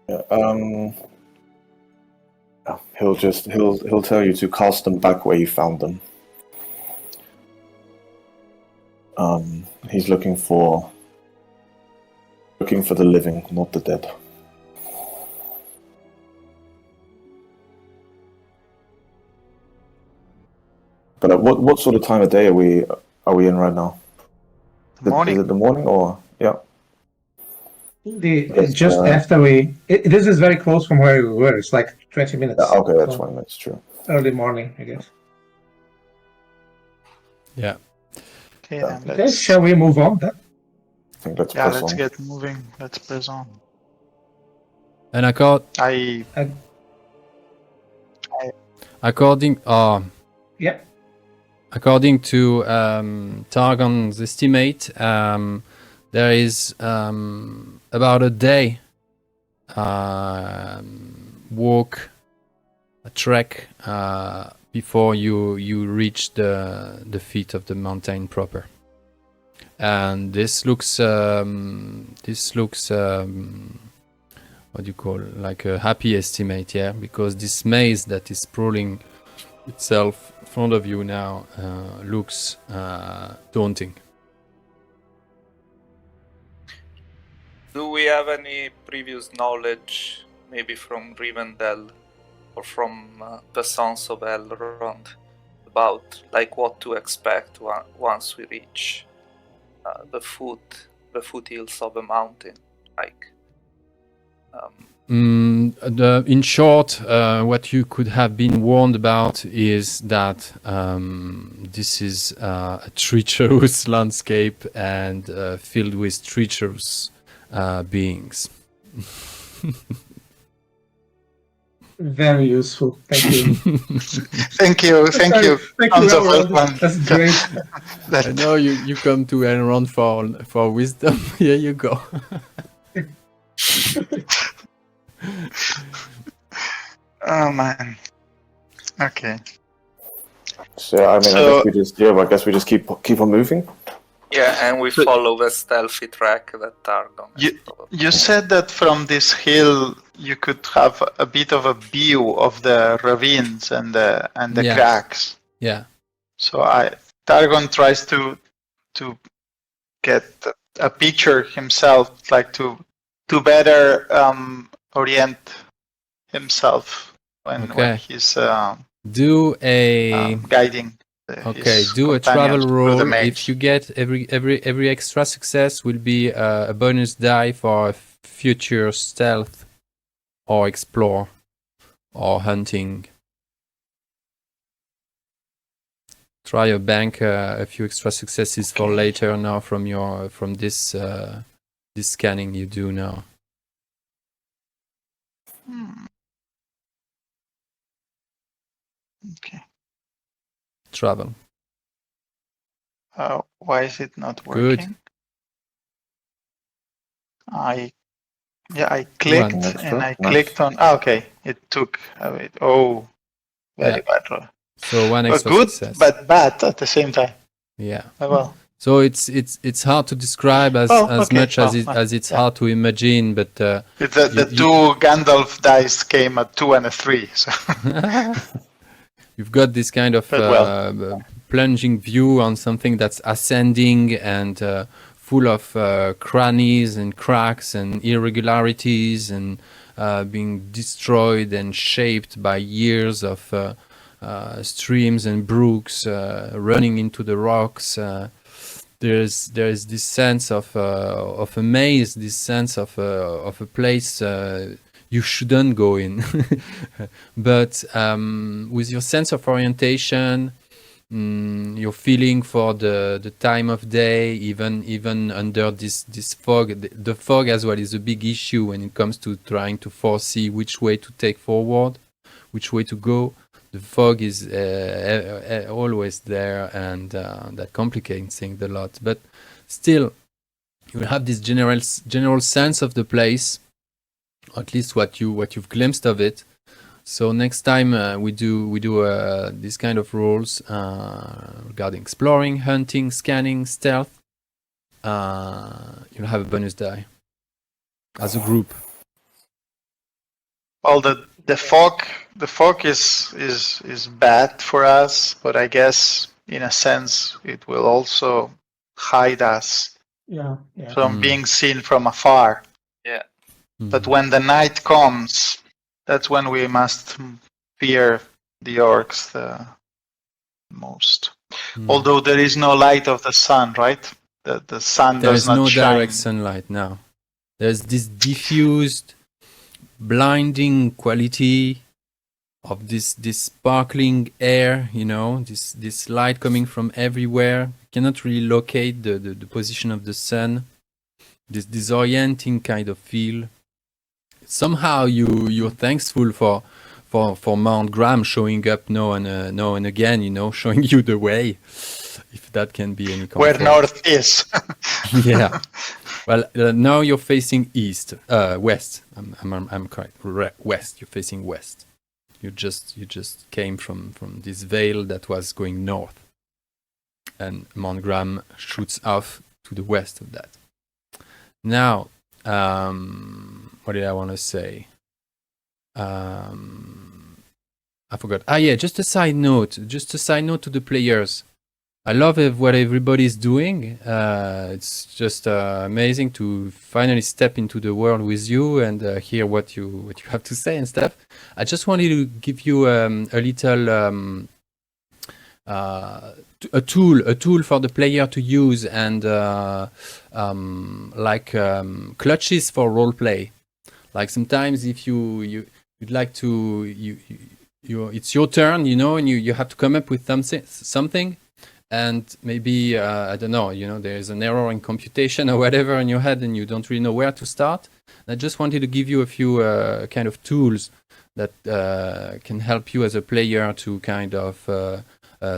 Yeah, he'll tell you to cast them back where you found them. He's looking for the living, not the dead. But what sort of time of day are we in right now? Morning. Is it the morning or yeah? After we. This is very close from where we were. It's like 20 minutes. Yeah, okay, that's fine. That's true. Early morning, I guess. Yeah. Okay, then Okay, shall we move on then? I think let's let's on. get moving. Let's press on. And according to Targon's estimate, there is about a day walk, a trek before you reach the feet of the mountain proper. And this looks what do you call, like a happy estimate, yeah, because this maze that is sprawling itself in front of you now looks daunting. Do we have any previous knowledge, maybe from Rivendell or from the Sons of Elrond, about like what to expect once we reach the foothills of a mountain? Like, in short, what you could have been warned about is that this is a treacherous landscape and filled with treacherous beings. Very useful. Thank you. Thank you. Thank you, Elrond. That's great. I know you come to Elrond for wisdom. Here you go. Oh man. Okay. So I guess we just keep on moving. yeah, and we follow the stealthy track that Targon. You said that from this hill you could have a bit of a view of the ravines and the Yeah. cracks. Yeah. So Targon tries to get a picture himself, like to better orient himself when he's Do a guiding. do a travel through roll. the maze. If you get every extra success will be a bonus die for future stealth or explore or hunting. Try to bank a few extra successes for later now from this scanning you do now. Okay. Travel. Why is it not working? Good. I clicked One extra. and I Nice. clicked on. Okay, it took a bit. Very bad roll. So one extra Good, success. but bad at the same time. Yeah. Well. So it's hard to describe as much as it's hard to imagine, but The two Gandalf dice came at 2 and a 3. So. You've got this kind of plunging view on something that's ascending and full of crannies and cracks and irregularities and being destroyed and shaped by years of streams and brooks running into the rocks. There's this sense of a maze, this sense of a place you shouldn't go in. But with your sense of orientation, your feeling for the time of day, even under this fog, the fog as well is a big issue when it comes to trying to foresee which way to take forward, which way to go. The fog is always there, and that complicates things a lot. But still, you have this general sense of the place, or at least what you've glimpsed of it. So next time we do this kind of rules regarding exploring, hunting, scanning, stealth, you'll have a bonus die as a group. Well, the fog is bad for us, but I guess in a sense it will also hide us from being seen from afar. Yeah. But when the night comes, that's when we must fear the orcs the most. Although there is no light of the sun, right? The sun does not shine. There is no direct sunlight now. There's this diffused, blinding quality of this sparkling air, this light coming from everywhere. You cannot really locate the position of the sun. This disorienting kind of feel. Somehow you're thankful for Mount Graham showing up now and again, showing you the way, if that can be any comfort. Where north is. Yeah. Well, now you're facing west. I'm correct. West. You're facing west. You just came from this vale that was going north, and Mount Graham shoots off to the west of that. Now, what did I want to say? I forgot. Just a side note to the players. I love what everybody's doing. It's just amazing to finally step into the world with you and hear what you have to say and stuff. I just wanted to give you a little a tool for the player to use, and clutches for role play. Like sometimes if you'd like to it's your turn, and you have to come up with something. And maybe, I don't know, there's an error in computation or whatever in your head and you don't really know where to start. I just wanted to give you a few kind of tools that can help you as a player to kind of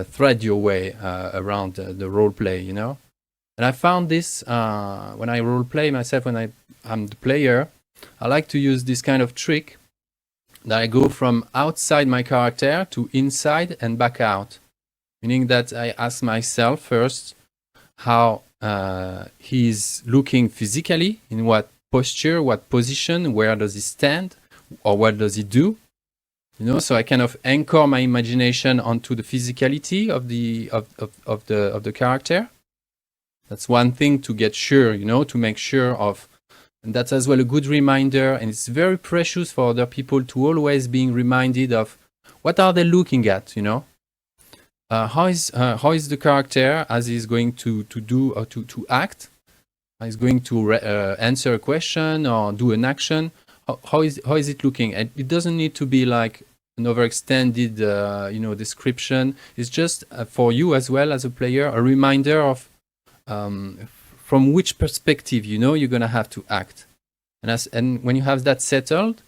thread your way around the role play, And I found this when I role play myself, when I'm the player, I like to use this kind of trick that I go from outside my character to inside and back out. Meaning that I ask myself first how he's looking physically, in what posture, what position, where does he stand, or what does he do? So I kind of anchor my imagination onto the physicality of the character. That's one thing to get sure, to make sure of. And that's as well a good reminder, and it's very precious for other people to always being reminded of what are they looking at, how is the character as he's going to do or to act? How he's going to answer a question or do an action? How is it looking? And it doesn't need to be like an overextended description. It's just for you as well as a player a reminder of from which perspective you're gonna have to act. And when you have that settled,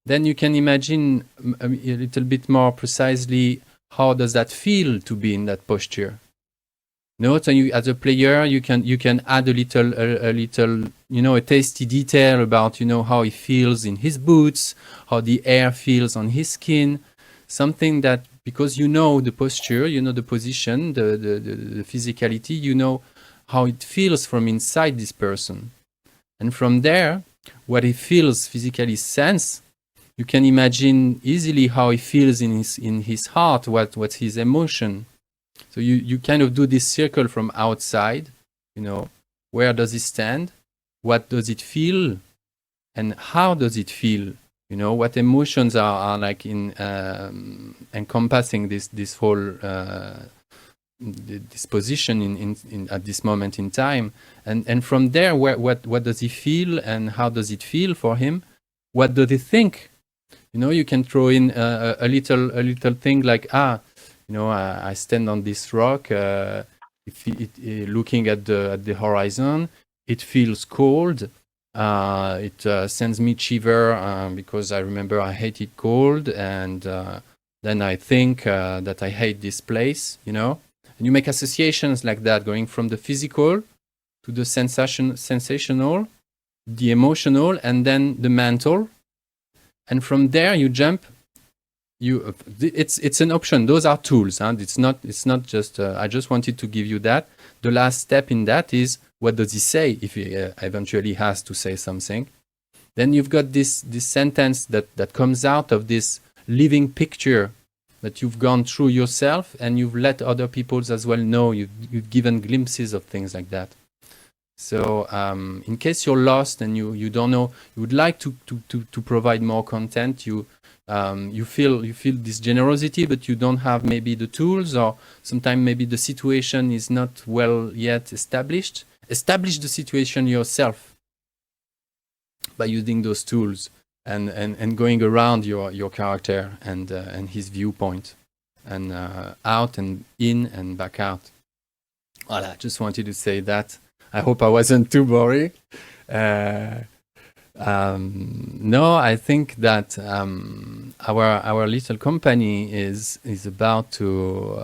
then you can imagine a little bit more precisely. How does that feel to be in that posture? So you, as a player, you can add a little, a tasty detail about, how he feels in his boots, how the air feels on his skin, something that, because the posture, the position, the physicality, how it feels from inside this person. And from there, what he feels physically sense, you can imagine easily how he feels in his heart, what's his emotion. So you kind of do this circle from outside, Where does it stand? What does it feel? And how does it feel? You know, what emotions are like in encompassing this whole this position in at this moment in time, and from there, what does he feel, and how does it feel for him? What do they think? You know, you can throw in a little thing like, you know, I stand on this rock, looking at the horizon. It feels cold. It sends me shiver because I remember I hated cold, and then I think that I hate this place. You know, and you make associations like that, going from the physical to the sensational, the emotional, and then the mental. And from there you jump. It's an option. Those are tools. Huh? It's not just. I just wanted to give you that. The last step in that is, what does he say if he eventually has to say something? Then you've got this sentence that comes out of this living picture that you've gone through yourself, and you've let other people as well know. You've given glimpses of things like that. So in case you're lost and you don't know, you would like to provide more content, you feel this generosity, but you don't have maybe the tools, or sometimes maybe the situation is not well yet established. Establish the situation yourself by using those tools and going around your character and his viewpoint, and out and in and back out. Voilà, just wanted to say that. I hope I wasn't too boring. No, I think that our little company is about to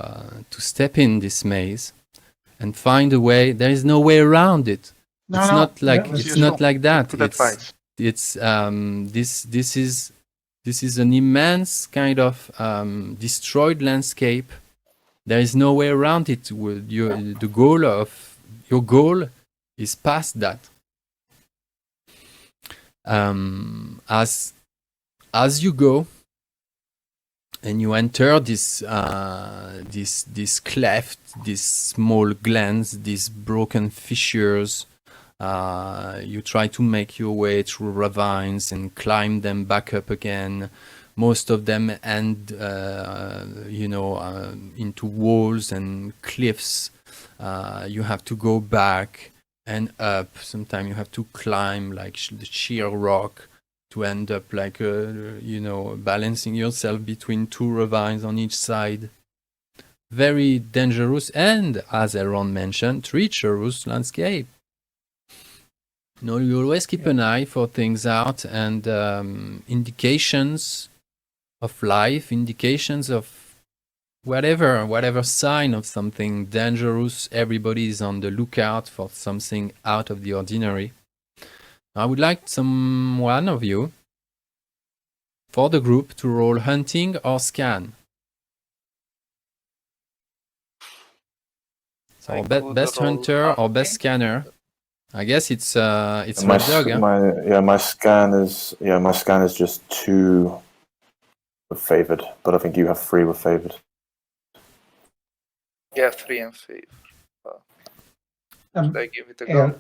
step in this maze and find a way. There is no way around it. It's not like that. This is an immense kind of destroyed landscape. There is no way around it. Your goal is past that. As you go and you enter this cleft, these small glens, these broken fissures, you try to make your way through ravines and climb them back up again. Most of them end, into walls and cliffs. You have to go back and up. Sometimes you have to climb like the sheer rock to end up like balancing yourself between two ravines on each side. Very dangerous and, as Aaron mentioned, treacherous landscape. You always keep an eye for things out, and indications of life, indications of whatever sign of something dangerous. Everybody is on the lookout for something out of the ordinary. I would like one of you for the group to roll hunting or scan. So best hunter or best scanner. I guess it's Red Dog. Huh? My scan is just 2 with favored, but I think you have 3 with favored. Yeah, 3 and 5. Should I give it a go?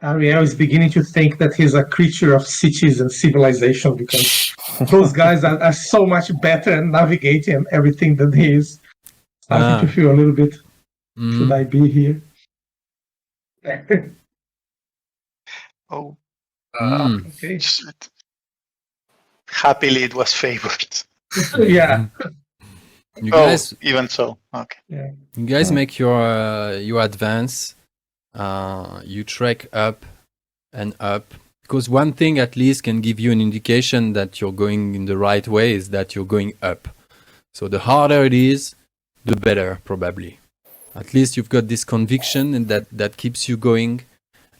Ariel is beginning to think that he's a creature of cities and civilization, because those guys are so much better at navigating everything than he is. Starting to feel a little bit, should I be here? Okay. Happily it was favored. Yeah. You guys, even so. Okay. Yeah. You guys make your advance. You trek up and up, because one thing at least can give you an indication that you're going in the right way is that you're going up. So the harder it is, the better, probably. At least you've got this conviction, and that keeps you going.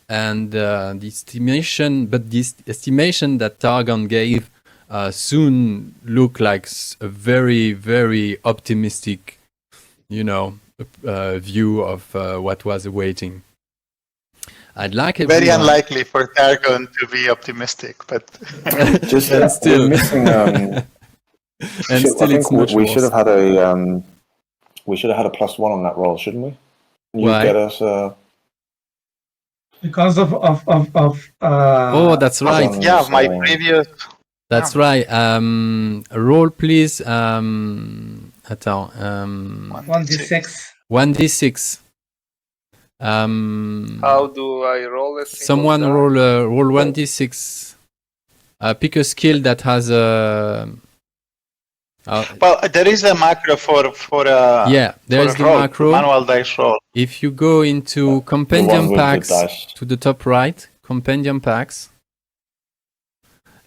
And this estimation that Targon gave soon looked like a very, very optimistic, view of what was awaiting. I'd like very unlikely for Targon to be optimistic, but just still missing. And still, it's much we worse. should have had a +1 on that roll, shouldn't we? You Why? get us Because of Oh, that's right. Someone Yeah, my saying- previous. That's right. Roll, please. Attends. 1d6. 1d6. How do I roll a single Someone die? roll 1d6. Pick a skill that has a. Well, there is a macro for Yeah, there for is a the roll, macro. manual dice roll. If you go into the one compendium with the packs dice. to the top right, compendium packs,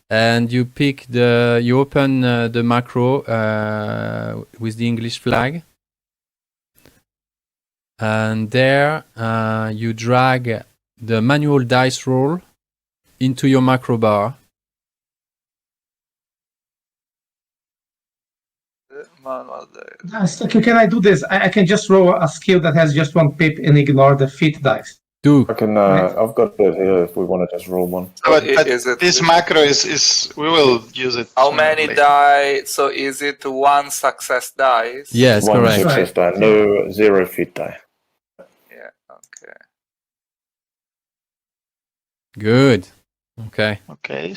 and you pick you open the macro with the English flag, and there you drag the manual dice roll into your macro bar. Manual die. Nice. Okay, can I do this? I can just roll a skill that has just one pip and ignore the feat dice. Do. I can. Right. I've got it here. If we want to just roll one. But Is it this macro is we will use it. how sooner or many later. die? So is it one success dice? Yes, One correct. success die. No 0 feat die. Yeah. Okay. Good. Okay. Okay,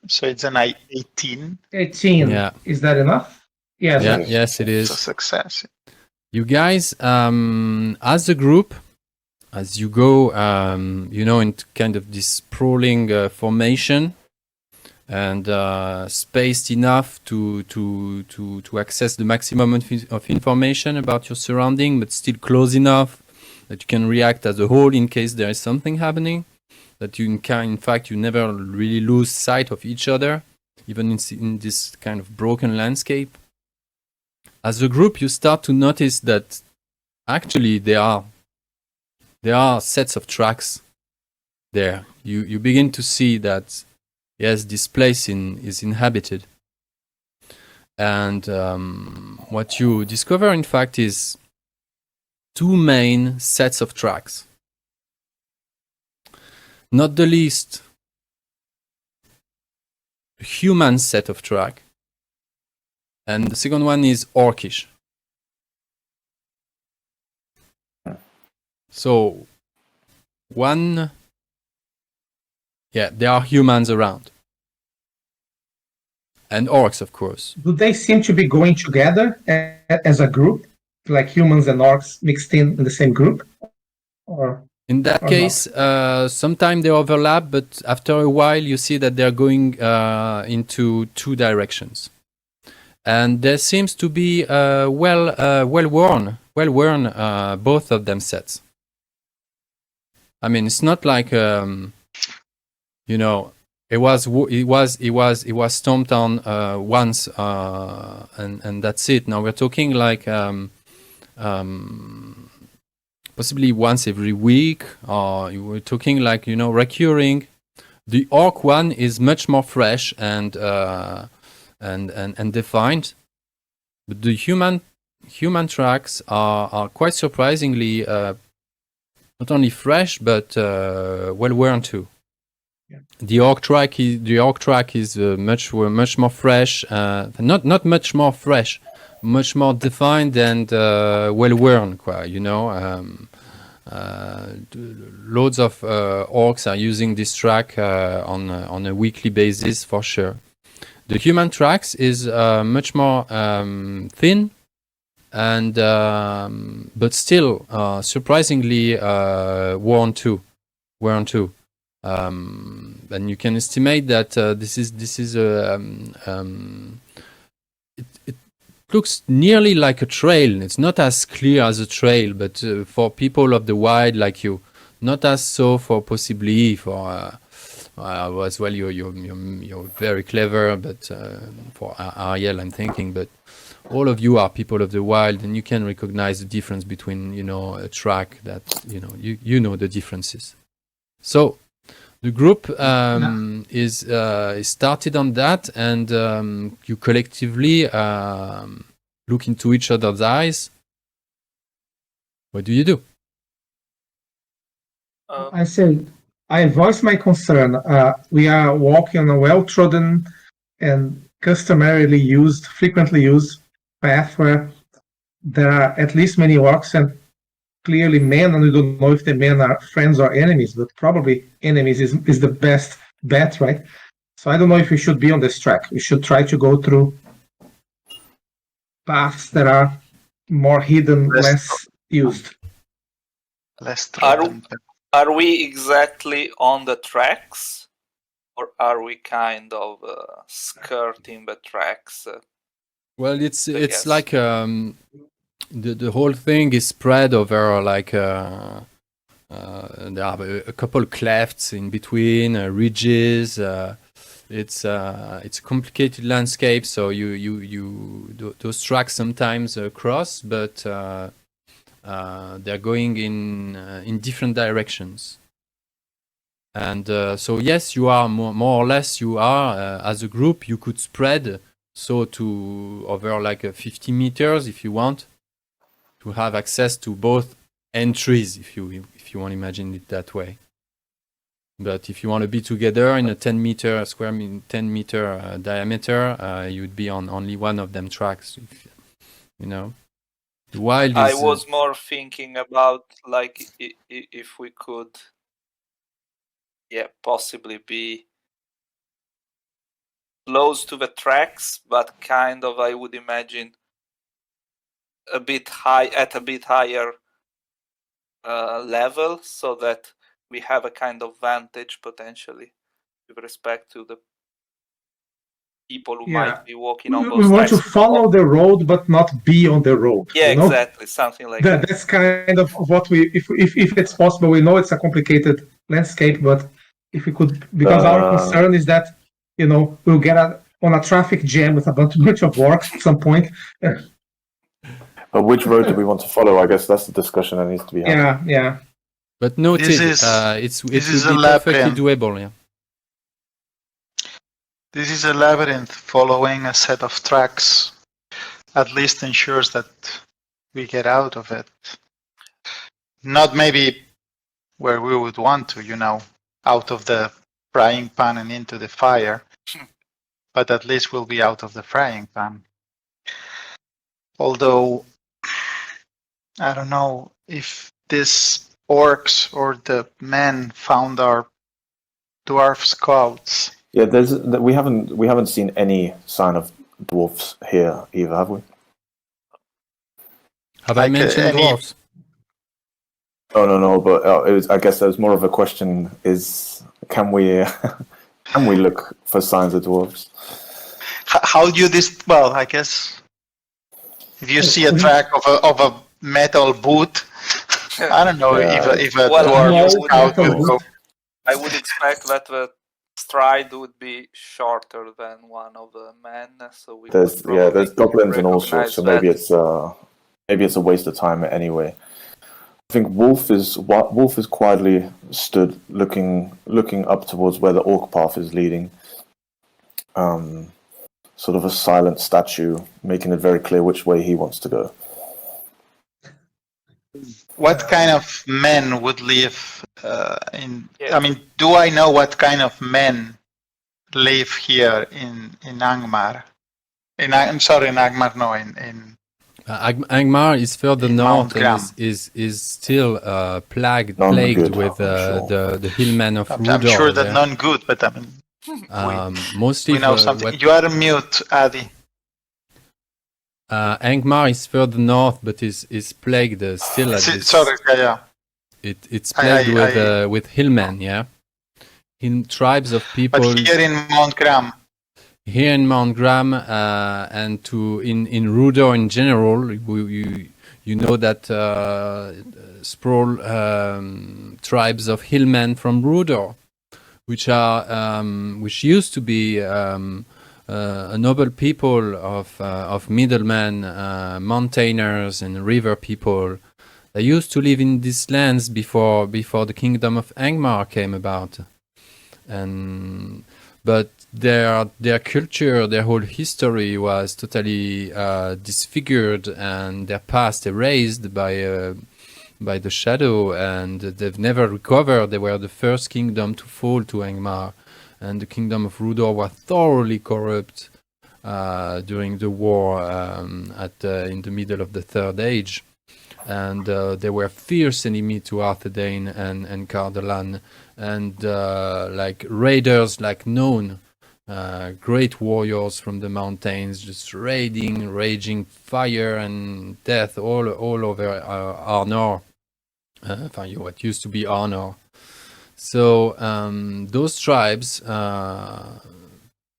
so it's an 18. 18. Yeah. Is that enough? Yes. Yeah. Yes. Yes, it It's a is. success. You guys, as a group, as you go, in kind of this sprawling formation, and spaced enough to access the maximum of information about your surrounding, but still close enough that you can react as a whole in case there is something happening. That you can, in fact, you never really lose sight of each other, even in this kind of broken landscape. As a group, you start to notice that actually there are sets of tracks there. You begin to see that yes, this place is inhabited, and what you discover, in fact, is two main sets of tracks. Not the least, a human set of track, and the second one is orcish. So, there are humans around. And orcs, of course. Do they seem to be going together as a group, like humans and orcs mixed in the same group? Or In that Or case, sometimes they overlap, but after a while you see that they're going into two directions. And there seems to be well-worn both of them sets. I mean, it's not like it was stomped on once and that's it. Now we're talking like possibly once every week, or you were talking like recurring. The orc one is much more fresh and defined, but the human tracks are quite surprisingly not only fresh but well worn too. Yeah. The orc track is much more fresh, not much more fresh, much more defined and well worn. Loads of orcs are using this track on a weekly basis for sure. The human tracks is much more thin and but still surprisingly worn too. And you can estimate that this is it looks nearly like a trail. It's not as clear as a trail, but for people of the wild like you, not as so for possibly for as well. You're very clever, but for Ariel, I'm thinking, but all of you are people of the wild, and you can recognize the difference between a track that you know the differences. So the group is started on that, and you collectively look into each other's eyes. What do you do? I say, I voice my concern. We are walking on a well-trodden and frequently used path where there are at least many orcs and clearly men, and we don't know if the men are friends or enemies, but probably enemies is the best bet, right? So I don't know if we should be on this track. We should try to go through paths that are more hidden, less used. Less trodden. Are we exactly on the tracks, or are we kind of skirting the tracks? Well, it's guess. like the whole thing is spread over like there are a couple clefts in between, ridges. It's a complicated landscape, so those tracks sometimes cross, but they're going in different directions. And so yes, you are more or less you are as a group. You could spread so to over like 50 meters if you want to have access to both entries, if you want to imagine it that way. But if you want to be together in a 10 meter diameter, you'd be on only one of them tracks. You know, the wild. I was more thinking about like if we could, possibly be close to the tracks, but kind of I would imagine a bit higher level, so that we have a kind of vantage potentially with respect to the people who might be walking on those tracks. We want to follow the road, but not be on the road. Yeah, exactly, something like that. That's kind of what we, if it's possible. We know it's a complicated landscape, but if we could, because our concern is that we'll get on a traffic jam with a bunch of orcs at some point. But which road do we want to follow? I guess that's the discussion that needs to be had. Yeah. But noted, it will be perfectly doable. Yeah. This is a labyrinth. Following a set of tracks at least ensures that we get out of it. Not maybe where we would want to, out of the frying pan and into the fire, but at least we'll be out of the frying pan. Although, I don't know if these orcs or the men found our dwarf scouts. Yeah, we haven't seen any sign of dwarfs here either, have we? Have I mentioned dwarfs? Oh no, but I guess there's more of a question: is can we look for signs of dwarfs? How do you Well, I guess if you see a track of a metal boot, I don't know if a dwarf scout will go. I would expect that the stride would be shorter than one of the men, so there's goblins and all sorts, so maybe it's a waste of time anyway. I think Wolf is quietly stood looking up towards where the orc path is leading. Sort of a silent statue, making it very clear which way he wants to go. What kind of men would live in? I mean, do I know what kind of men live here in Angmar? In Angmar, no, in Angmar is further north and is still plagued with the hillmen of Rudor. I'm sure that none good, but I mean, mostly we know something. You are mute, Adi. Angmar is further north, but is plagued still at this. Sorry, yeah. It's plagued with hillmen, yeah. In tribes of people. But here in Mount Gram. Here in Mount Gram and in Rudor in general, you know that sprawl tribes of hillmen from Rudor, which used to be a noble people of middlemen, mountaineers, and river people. They used to live in these lands before the kingdom of Angmar came about, but their culture, their whole history was totally disfigured and their past erased by the shadow, and they've never recovered. They were the first kingdom to fall to Angmar, and the kingdom of Rudor was thoroughly corrupt during the war in the middle of the Third Age. and they were fierce enemy to Arthedain and Cardolan, and like raiders, like known great warriors from the mountains, just raging fire and death all over Arnor. What used to be Arnor. So those tribes,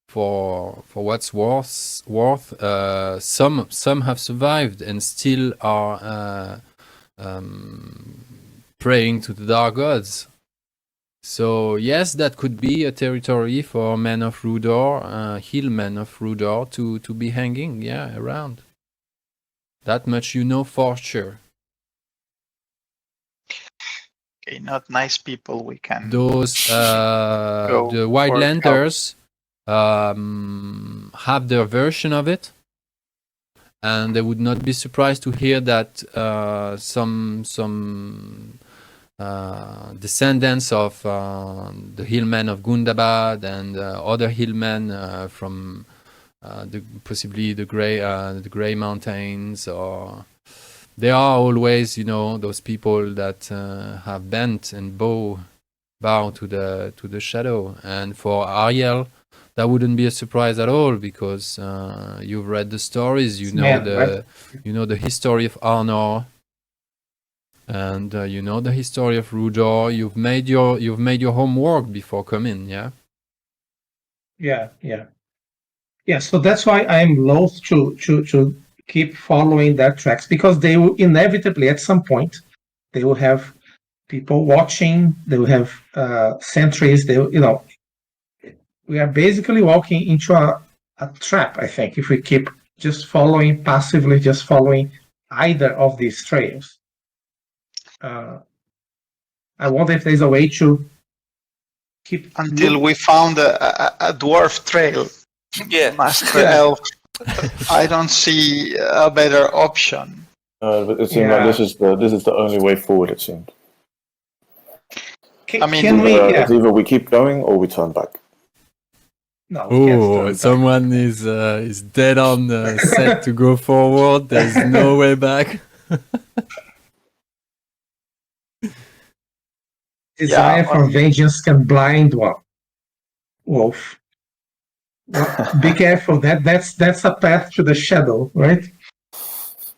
for what's worth, some have survived and still are praying to the dark gods. So yes, that could be a territory for men of Rudor, hill men of Rudor, to be hanging, around. That much you know for sure. Okay, not nice people. We can. Those the Wildlanders have their version of it, and they would not be surprised to hear that some descendants of the hillmen of Gundabad and other hillmen from possibly the Grey Mountains, or there are always, those people that have bent and bow to the shadow. And for Ariel, that wouldn't be a surprise at all, because you've read the stories, you know the history of Arnor, and you know the history of Rudor. You've made your homework before coming, yeah. So that's why I'm loath to keep following their tracks, because they will inevitably, at some point, they will have people watching. They will have sentries. We are basically walking into a trap, I think, if we keep just passively following either of these trails. I wonder if there's a way to keep until we found a dwarf trail. Yeah, Master Elf. I don't see a better option. But it seemed like this is the only way forward. It seemed. It's either we keep going or we turn back. No. Oh, someone is dead on set to go forward. There's no way back. Desire for vengeance can blind one. Wolf. Be careful. That's a path to the shadow, right?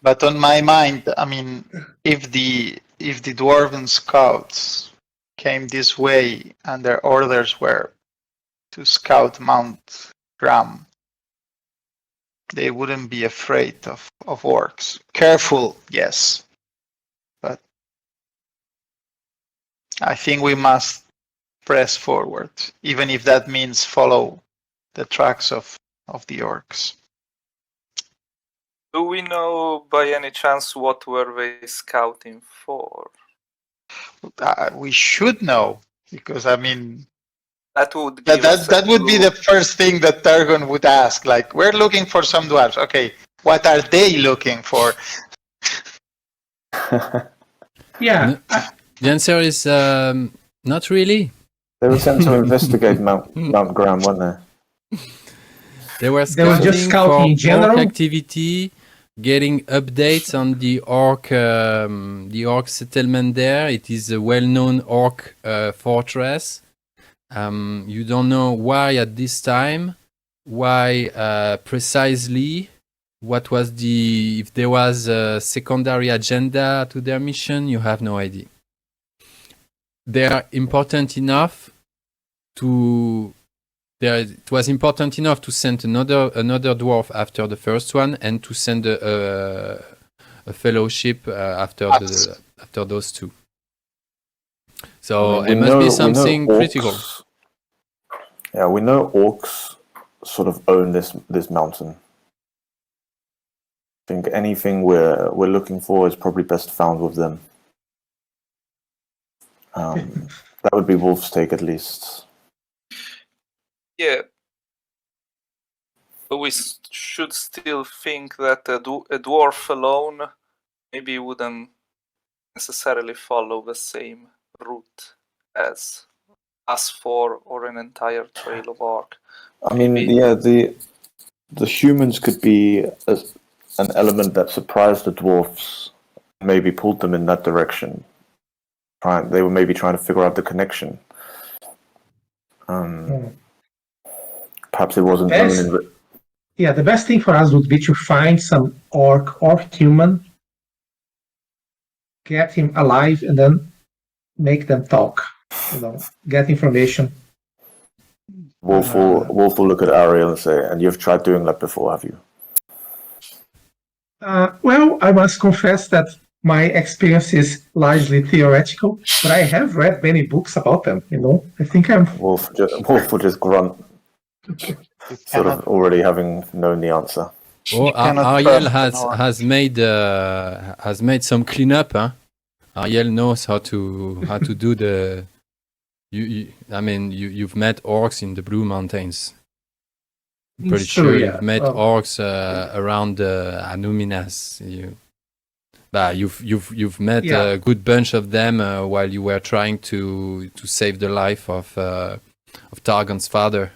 But on my mind, I mean, if the dwarven scouts came this way and their orders were to scout Mount Gram, they wouldn't be afraid of orcs. Careful, yes, but I think we must press forward, even if that means follow the tracks of the orcs. Do we know by any chance what were they scouting for? We should know, because I mean that would be the first thing that Targon would ask. Like, we're looking for some dwarves. Okay, what are they looking for? Yeah. The answer is not really. They were sent to investigate Mount Gram, weren't they? They were just scouting in general. Orc activity, getting updates on the orc settlement there. It is a well-known orc fortress. You don't know why at this time, why precisely, what was if there was a secondary agenda to their mission, you have no idea. They are important enough it was important enough to send another dwarf after the first one, and to send a fellowship after those two. So it must be something critical. Yeah, we know orcs sort of own this mountain. I think anything we're looking for is probably best found with them. That would be Wolf's take, at least. Yeah, but we should still think that a dwarf alone maybe wouldn't necessarily follow the same route as us four or an entire trail of orc. I mean, the humans could be an element that surprised the dwarfs maybe pulled them in that direction. They were maybe trying to figure out the connection. Perhaps it wasn't known. The best thing for us would be to find some orc or human, get him alive, and then make them talk. Get information. Wolf will look at Ariel and say, "And you've tried doing that before, have you?" Well, I must confess that my experience is largely theoretical, but I have read many books about them. I think Wolf will just grunt, sort of already having known the answer. Oh, Ariel has made some cleanup. Huh? Ariel knows how to do the. You've met orcs in the Blue Mountains. I'm pretty sure you've met orcs around Anuminas. You've met a good bunch of them while you were trying to save the life of Targon's father.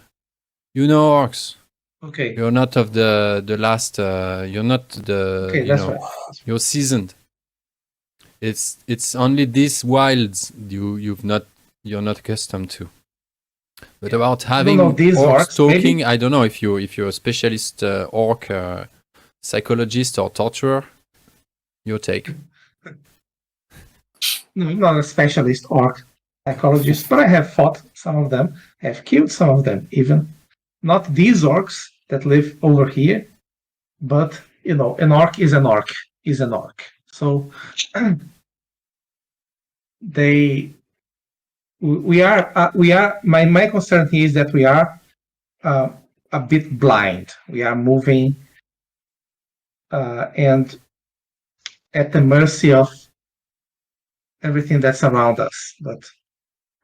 You know orcs. Okay. You're not of the last. You're not the. Okay, that's right. You're seasoned. It's only these wilds you're not accustomed to. But about having orcs talking, maybe? I don't know if you're a specialist orc psychologist or torturer. Your take. No, I'm not a specialist orc psychologist, but I have fought some of them. I have killed some of them, even. Not these orcs that live over here, but an orc is an orc is an orc. So we are. My concern here is that we are a bit blind. We are moving and at the mercy of everything that's around us. But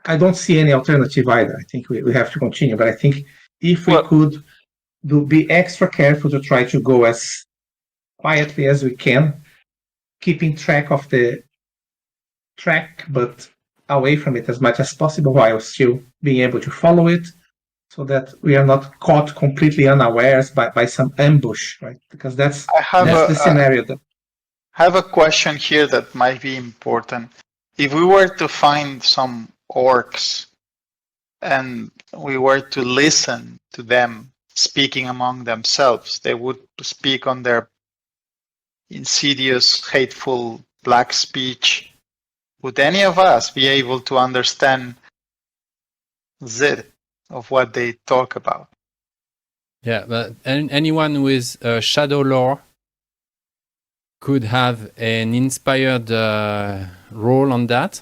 I don't see any alternative either. I think we have to continue. But I think if we could be extra careful to try to go as quietly as we can, keeping track of the track, but away from it as much as possible while still being able to follow it, so that we are not caught completely unawares by some ambush, right? Because that's the scenario. I have a question here that might be important. If we were to find some orcs and we were to listen to them speaking among themselves, they would speak on their insidious, hateful, black speech. Would any of us be able to understand zit of what they talk about? Yeah, but anyone with shadow lore could have an inspired role on that,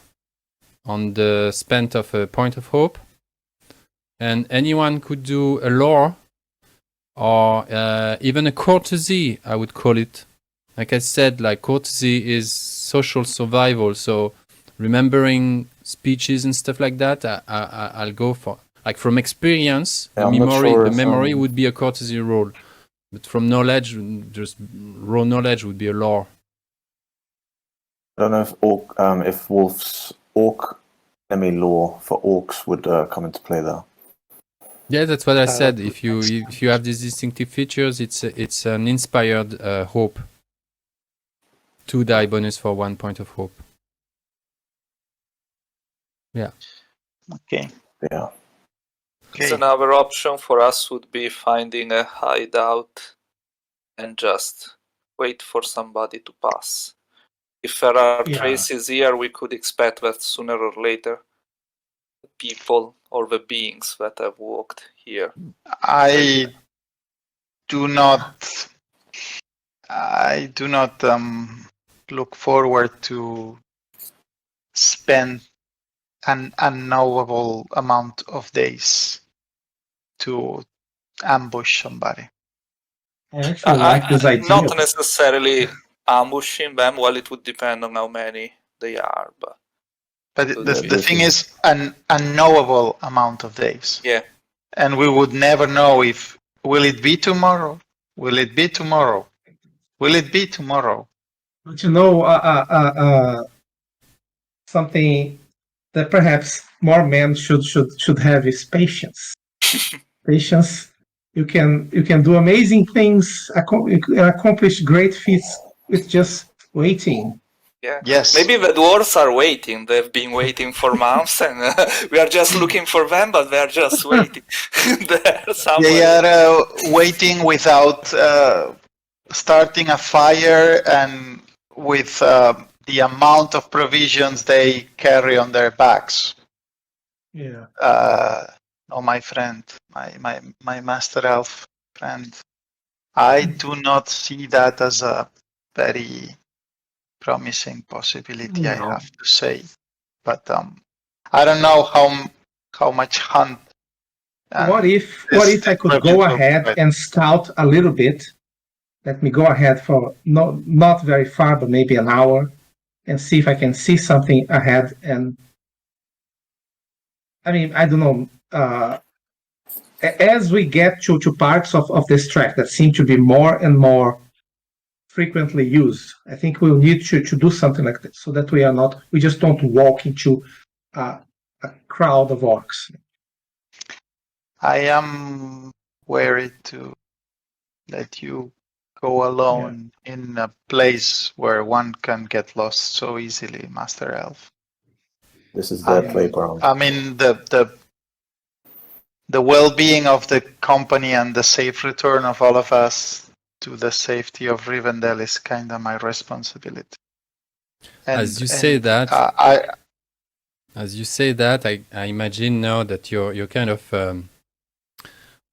on the spent of a point of hope. And anyone could do a lore or even a courtesy, I would call it. Like I said, like courtesy is social survival. So remembering speeches and stuff like that, I'll go for, like from experience, the memory would be a courtesy role. But from knowledge, just raw knowledge would be a lore. I don't know if Wolf's orc enemy lore for orcs would come into play there. Yeah, that's what I said. If you have these distinctive features, it's an inspired hope. 2 die bonus for 1 point of hope. Yeah. Okay. Yeah. Okay. So another option for us would be finding a hideout and just wait for somebody to pass. If there are traces here, we could expect that sooner or later the people or the beings that have walked here. I do not look forward to spend an unknowable amount of days to ambush somebody. I actually like this idea. Not necessarily ambushing them. Well, it would depend on how many they are, but the thing is an unknowable amount of days. Yeah. And we would never know if will it be tomorrow? Will it be tomorrow? Will it be tomorrow? But something that perhaps more men should have is patience. Patience. You can do amazing things, accomplish great feats with just waiting Yeah. Yes. Maybe the dwarves are waiting. They've been waiting for months, and we are just looking for them, but they are just waiting there somewhere. They are waiting without starting a fire and with the amount of provisions they carry on their backs. Yeah. Oh, my friend, my master elf friend, I do not see that as a very promising possibility, I No. have to say. But I don't know how much hunt. What if this I could province go will ahead provide. and scout a little bit? Let me go ahead for not very far, but maybe an hour, and see if I can see something ahead. And I mean, I don't know. As we get to parts of this track that seem to be more and more frequently used, I think we'll need to do something like this so that we just don't walk into a crowd of orcs. I am wary to let you go alone in a place where one can get lost so easily, Master Elf. This is their Um, playground. I mean, the well-being of the company and the safe return of all of us to the safety of Rivendell is kind of my responsibility. And, As you say that, I I imagine now that you're kind of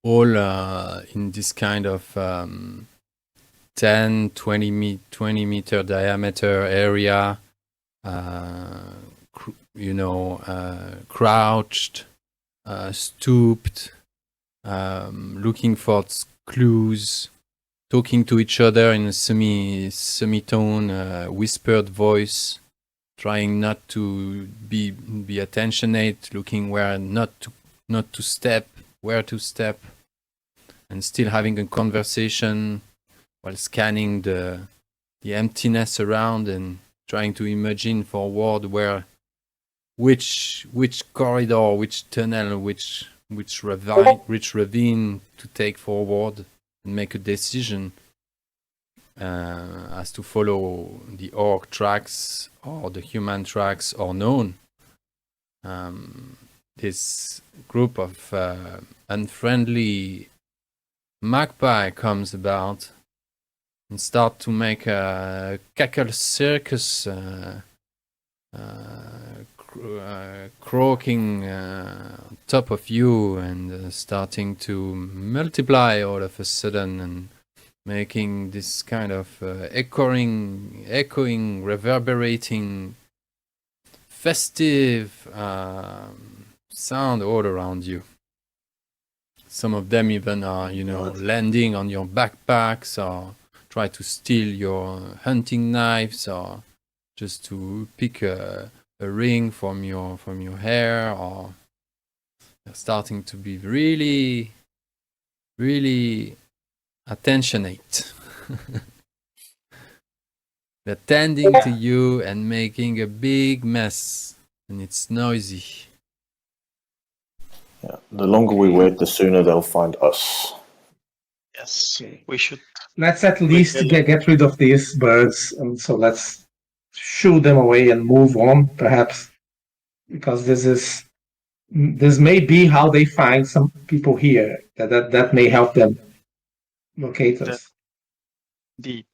all in this kind of 10, 20 meter diameter area, crouched, stooped, looking for clues, talking to each other in a semitone, whispered voice, trying not to be attentionate, looking where where to step, and still having a conversation while scanning the emptiness around and trying to imagine forward which corridor, which tunnel, which ravine to take forward and make a decision as to follow the orc tracks or the human tracks or none. This group of unfriendly magpie comes about and start to make a cackle circus, croaking on top of you and starting to multiply all of a sudden and making this kind of echoing, reverberating, festive sound all around you. Some of them even are, landing on your backpacks or try to steal your hunting knives or just to pick a ring from your hair, or they're starting to be really, really attentionate. They're tending to you and making a big mess, and it's noisy. Yeah. The longer we wait, the sooner they'll find us. yes, Okay. we should. Let's at least get rid of these birds, and so let's shoo them away and move on, perhaps, because this may be how they find some people here. That may help them locate us. Indeed.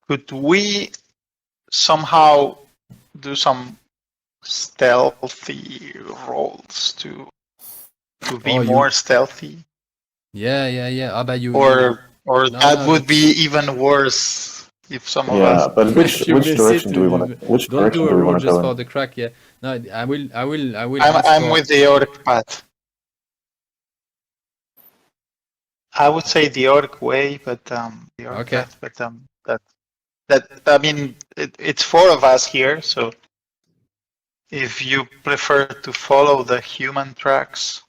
Could we somehow do some stealthy rolls to be more stealthy? Yeah. How about you? Or No, that would be even worse if some of us. Yeah, but which direction do we want to? Which Don't direction do a do we roll want to just go for in? the crack. Yeah. No, I will. I'm with the orc path. I would say the orc way, but the orc path. But that I mean, it's four of us here, so if you prefer to follow the human tracks.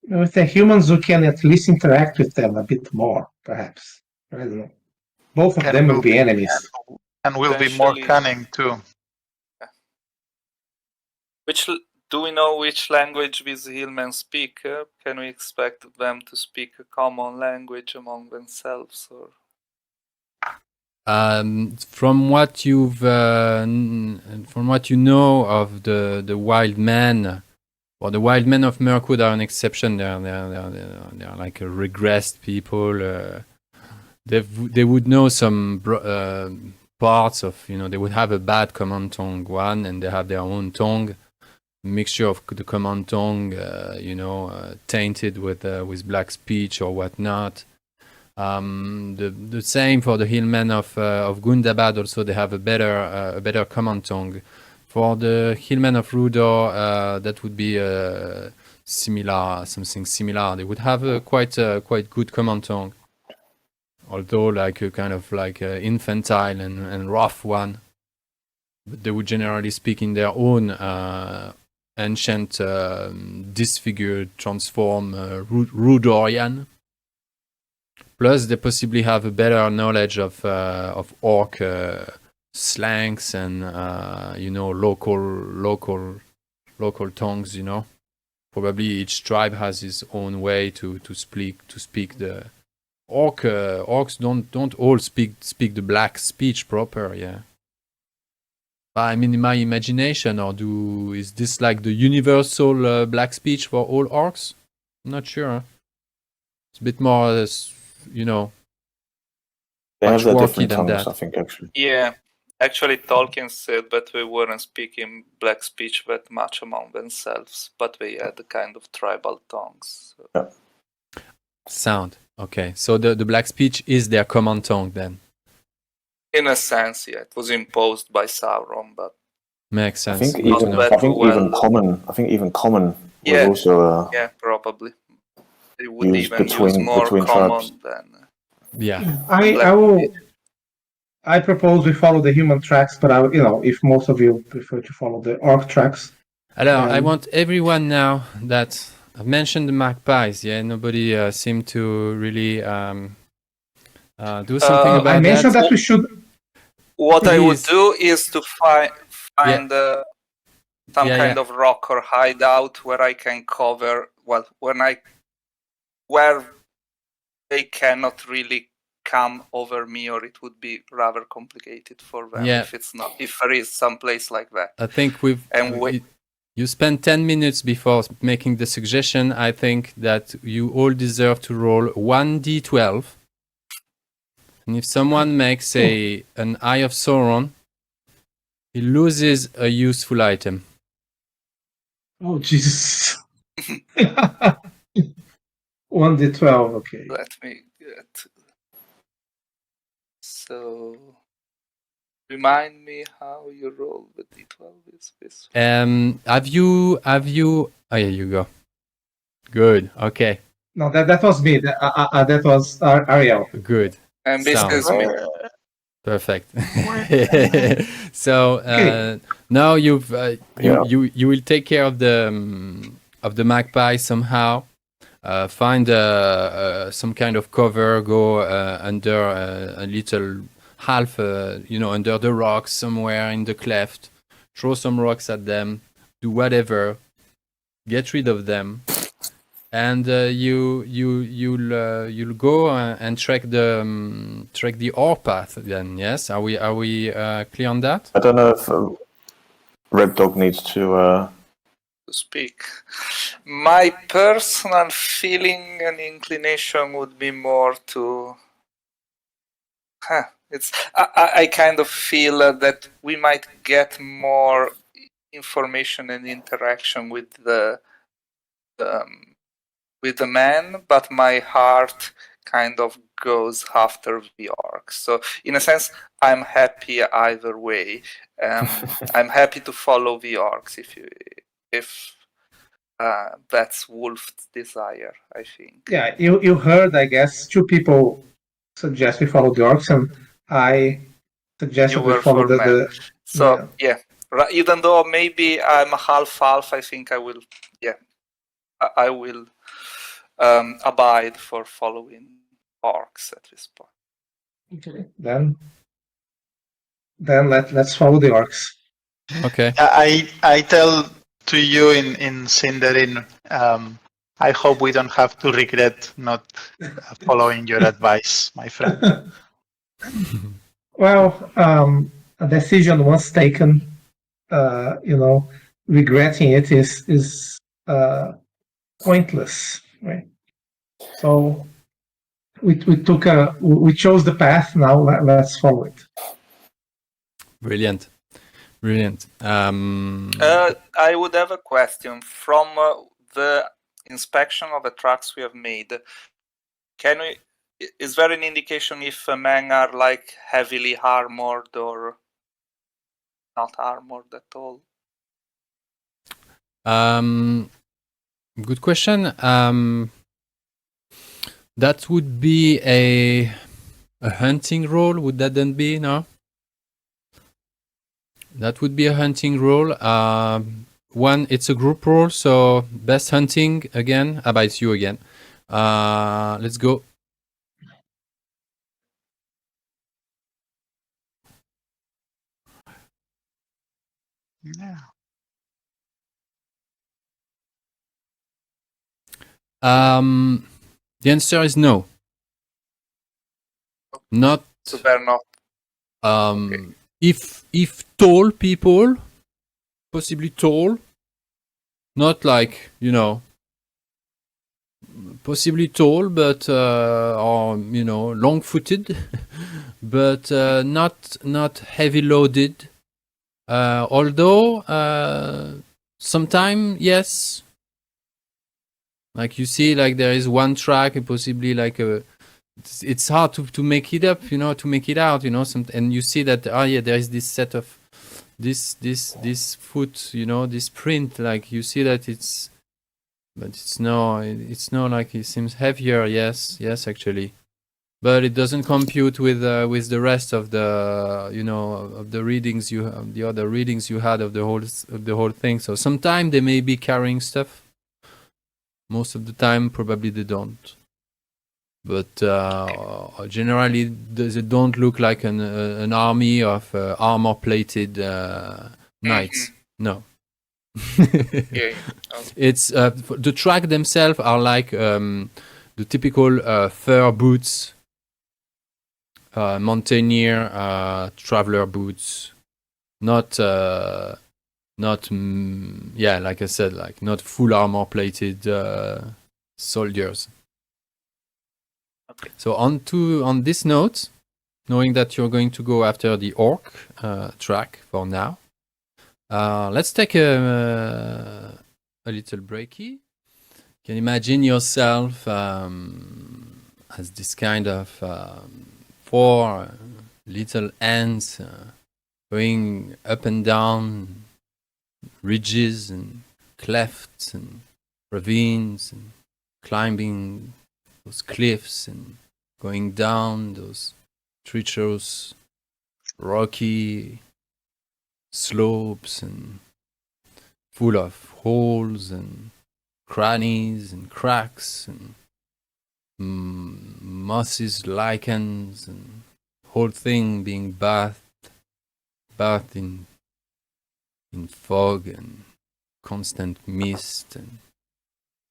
With the humans, we can at least interact with them a bit more, perhaps. I don't know. Both of them will be enemies. And will be more cunning too. Do we know which language these hillmen speak? Can we expect them to speak a common language among themselves? Or From what you know of the wild men, well, the wild men of Mirkwood are an exception. They're like a regressed people. They would know some parts of, they would have a bad command tongue one, and they have their own tongue, mixture of the command tongue, tainted with black speech or whatnot. The same for the hillmen of Gundabad. Also, they have a better command tongue. For the hillmen of Rudor, that would be something similar. They would have a quite good command tongue, although like a kind of like infantile and rough one. But they would generally speak in their own ancient, disfigured, transformed Rudorian. Plus, they possibly have a better knowledge of orc slangs and local tongues. Probably each tribe has its own way to speak the orc. Orcs don't all speak the black speech proper. Yeah. I mean, in my imagination, is this like the universal black speech for all orcs? I'm not sure. It's a bit more, they have their different than tongues, that. I think, actually. Yeah, actually, Tolkien said that they weren't speaking black speech that much among themselves, but they had a kind of tribal tongues. So. Yeah. Sound. Okay, so the black speech is their common tongue then? In a sense, yeah, it was imposed by Sauron, but makes sense. I think even common was also probably they would used even use more between common tribes. than. Yeah. I propose we follow the human tracks, but if most of you prefer to follow the orc tracks. Alors, I want everyone now that I've mentioned the magpies. Yeah, nobody seemed to really do something about that. I mentioned that we should. What I would do is to find some kind of rock or hideout where I can cover. Well, where they cannot really come over me, or it would be rather complicated for them if there is some place like that. I think you spent 10 minutes before making the suggestion. I think that you all deserve to roll 1d12. And if someone makes an Eye of Sauron, he loses a useful item. Oh, Jesus. 1d12, okay. Let me get. So, remind me how you roll the d12 is this. Have you? Oh, yeah, you go. Good. Okay. No, that was me. That was Ariel. Good. And this is me. Perfect. So now you will take care of the magpie somehow. Find some kind of cover. Go under a little half, under the rocks somewhere in the cleft. Throw some rocks at them. Do whatever. Get rid of them. And you'll go and track the ore path. Then yes, are we clear on that? I don't know if Red Dog needs to speak. My personal feeling and inclination would be more to. I kind of feel that we might get more information and interaction with the man, but my heart kind of goes after the orcs. So in a sense, I'm happy either way. I'm happy to follow the orcs if that's Wolf's desire, I think. Yeah, you heard, I guess, two people suggest we follow the orcs, and I suggested we follow the So yeah, even though maybe I'm half, I think I will. Yeah, I will. Abide for following orcs at this point. Okay, then let's follow the orcs. Okay. I tell to you in Sindarin, I hope we don't have to regret not following your advice, my friend. Well, a decision once taken, regretting it is pointless, right? So we chose the path. Now let's follow it. Brilliant. I would have a question from the inspection of the tracks we have made. Is there an indication if men are like heavily armored or not armored at all? Good question. That would be a hunting roll. Would that then be? No? That would be a hunting roll. One, it's a group roll, so best hunting again. But it's you again. Let's go. Yeah. The answer is no. Not. So they're not. Okay. If tall people, possibly tall, not like, possibly tall, but or long-footed, but not heavy loaded. Although sometimes yes, like you see, like there is one track and possibly like it's hard to make it up, to make it out, and you see that there is this set of this foot, this print, like you see that it's not like it seems heavier. Yes, actually, but it doesn't compute with the rest of the of the readings the other readings you had of the whole thing. So sometimes they may be carrying stuff. Most of the time, probably they don't. But generally, they don't look like an army of armor-plated knights. No. Okay. It's the track themselves are like the typical fur boots, mountaineer traveler boots, not like I said, like not full armor-plated soldiers. Okay. So on this note, knowing that you're going to go after the orc track for now, let's take a little breaky. Can you imagine yourself as this kind of 4 little ants going up and down ridges and clefts and ravines and climbing those cliffs and going down those treacherous, rocky slopes and full of holes and crannies and cracks and mosses, lichens, and whole thing being bathed in fog and constant mist, and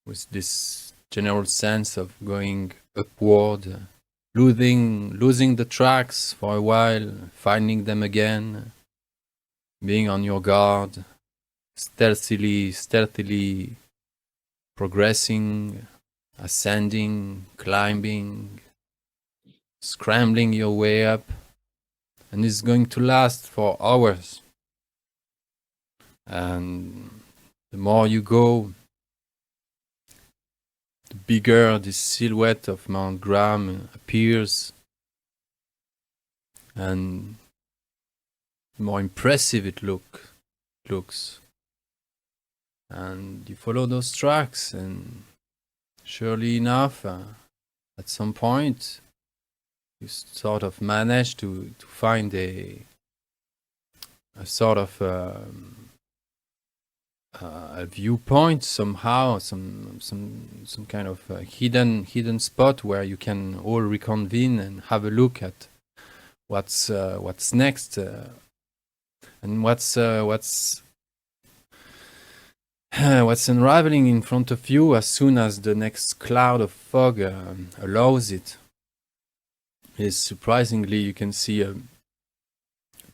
with this general sense of going upward, losing the tracks for a while, finding them again, being on your guard, stealthily progressing, ascending, climbing, scrambling your way up, and it's going to last for hours. And the more you go, the bigger this silhouette of Mount Graham appears, and the more impressive it looks. And you follow those tracks, and surely enough, at some point, you sort of manage to find a sort of a viewpoint somehow, some kind of hidden spot where you can all reconvene and have a look at what's next, and what's unraveling in front of you as soon as the next cloud of fog allows it. Is surprisingly, you can see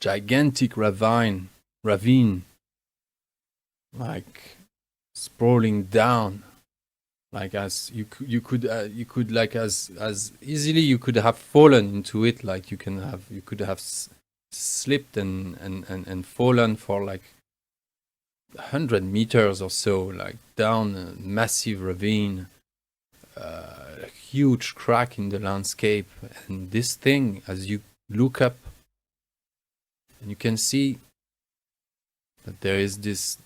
gigantic ravine, like sprawling down, like as you could like as easily you could have fallen into it, like you could have slipped and fallen for like 100 meters or so, like down a massive ravine, a huge crack in the landscape. And this thing, as you look up, and you can see that there is this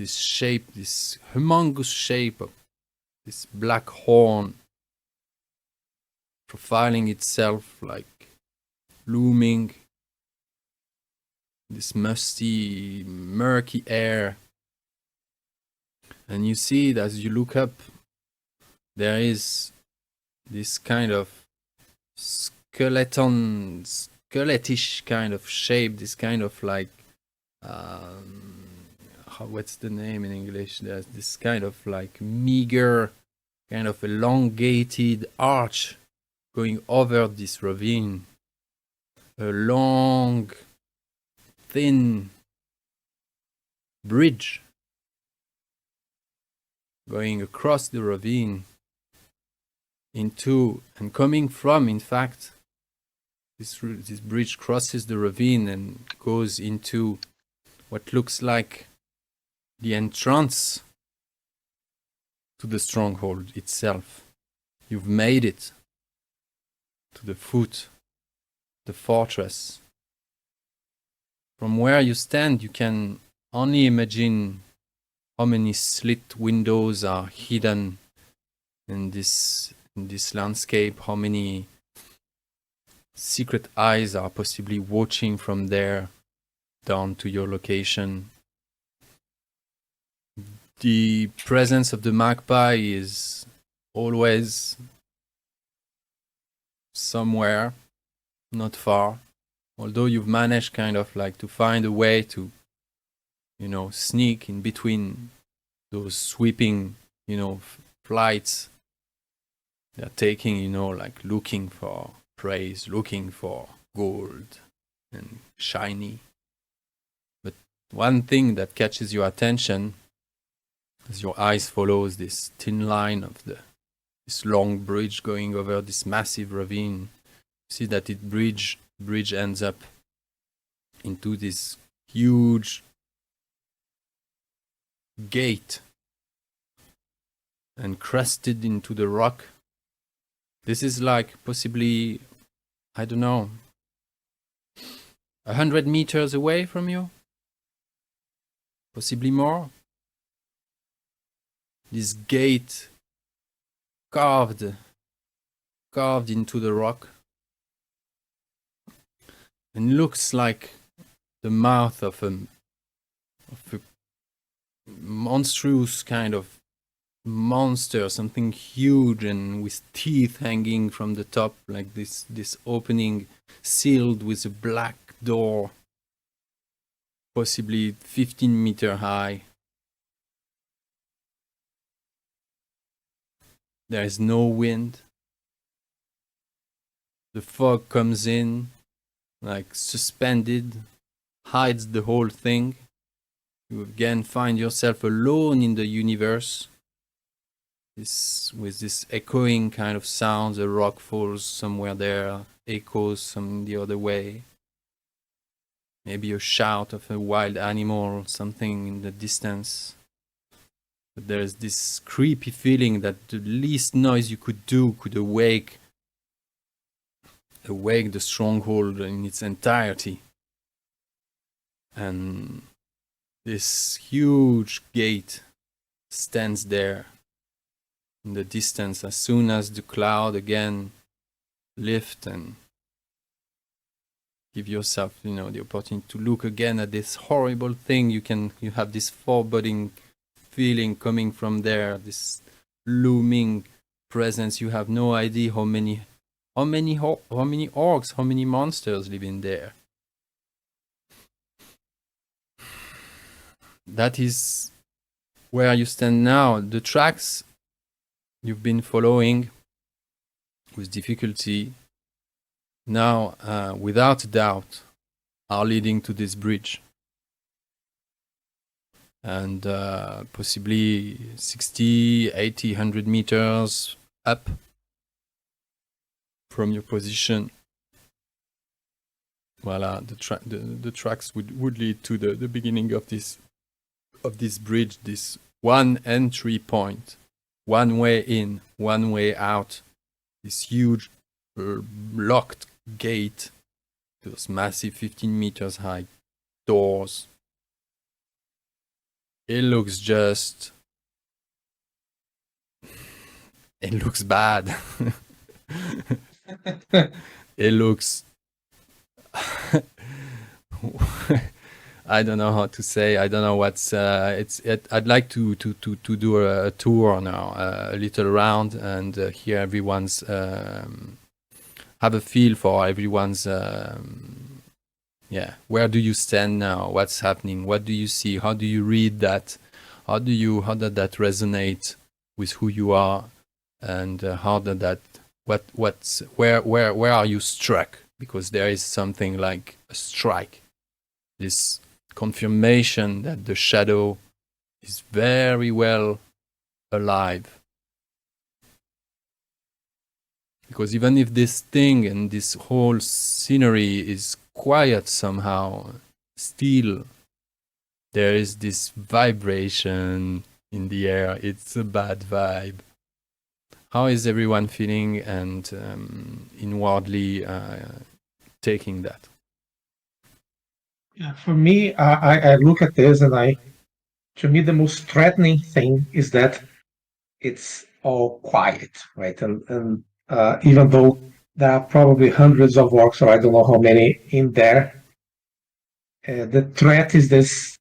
shape, this humongous shape of this black horn profiling itself, like looming this musty, murky air. And you see that as you look up, there is this kind of skeletish kind of shape, this kind of like what's the name in English? There's this kind of like meager, kind of elongated arch going over this ravine. A long, thin bridge going across the ravine into and coming from, in fact, this bridge crosses the ravine and goes into what looks like the entrance to the stronghold itself. You've made it to the foot, the fortress. From where you stand, you can only imagine how many slit windows are hidden in this landscape, how many secret eyes are possibly watching from there down to your location. The presence of the magpie is always somewhere, not far, although you've managed kind of like to find a way to, sneak in between those sweeping, flights. They're taking, like looking for praise, looking for gold and shiny. But one thing that catches your attention as your eyes follows this thin line of this long bridge going over this massive ravine, you see that bridge ends up into this huge gate encrusted into the rock. This is like possibly, I don't know, 100 meters away from you, possibly more. This gate carved into the rock, and looks like the mouth of a monstrous kind of monster, something huge and with teeth hanging from the top, like this opening sealed with a black door, possibly 15 meter high. There is no wind. The fog comes in, like suspended, hides the whole thing. You again find yourself alone in the universe. With this echoing kind of sound, the rock falls somewhere there, echoes some the other way. Maybe a shout of a wild animal, something in the distance. But there's this creepy feeling that the least noise you could do could awake the stronghold in its entirety. And this huge gate stands there in the distance as soon as the cloud again lift and give yourself, the opportunity to look again at this horrible thing. You have this foreboding feeling coming from there, this looming presence. You have no idea how many orcs, how many monsters live in there. That is where you stand now. The tracks you've been following with difficulty now, without doubt, are leading to this bridge. And possibly 60, 80, 100 meters up from your position. Voila, the tracks would lead to the beginning of this bridge, this one entry point, one way in, one way out, this huge locked gate, those massive 15 meters high doors. It looks bad. It looks I don't know how to say. I don't know what's. I'd like to do a tour now, a little round, and hear everyone's have a feel for everyone's. Where do you stand now? What's happening? What do you see? How do you read that? How does that resonate with who you are? And how did that? Where are you struck? Because there is something like a strike. This confirmation that the shadow is very well alive. Because even if this thing and this whole scenery is quiet somehow, still there is this vibration in the air. It's a bad vibe. How is everyone feeling and inwardly taking that? Yeah, for me, I look at this and to me, the most threatening thing is that it's all quiet, right? And even though there are probably hundreds of orcs, or I don't know how many in there, the threat is this.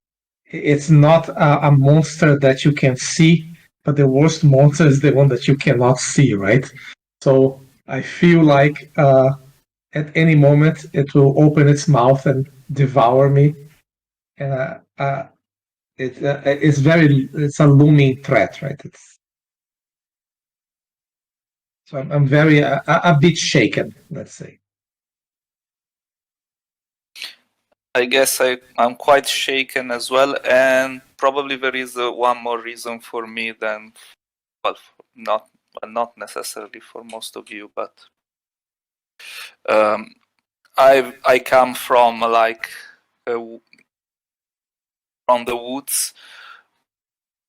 It's not a monster that you can see, but the worst monster is the one that you cannot see, right? So I feel like at any moment it will open its mouth and devour me. And it's a looming threat, right? So I'm very a bit shaken, let's say. I guess I'm quite shaken as well, and probably there is one more reason for me than, well, not necessarily for most of you, but I come from from the woods.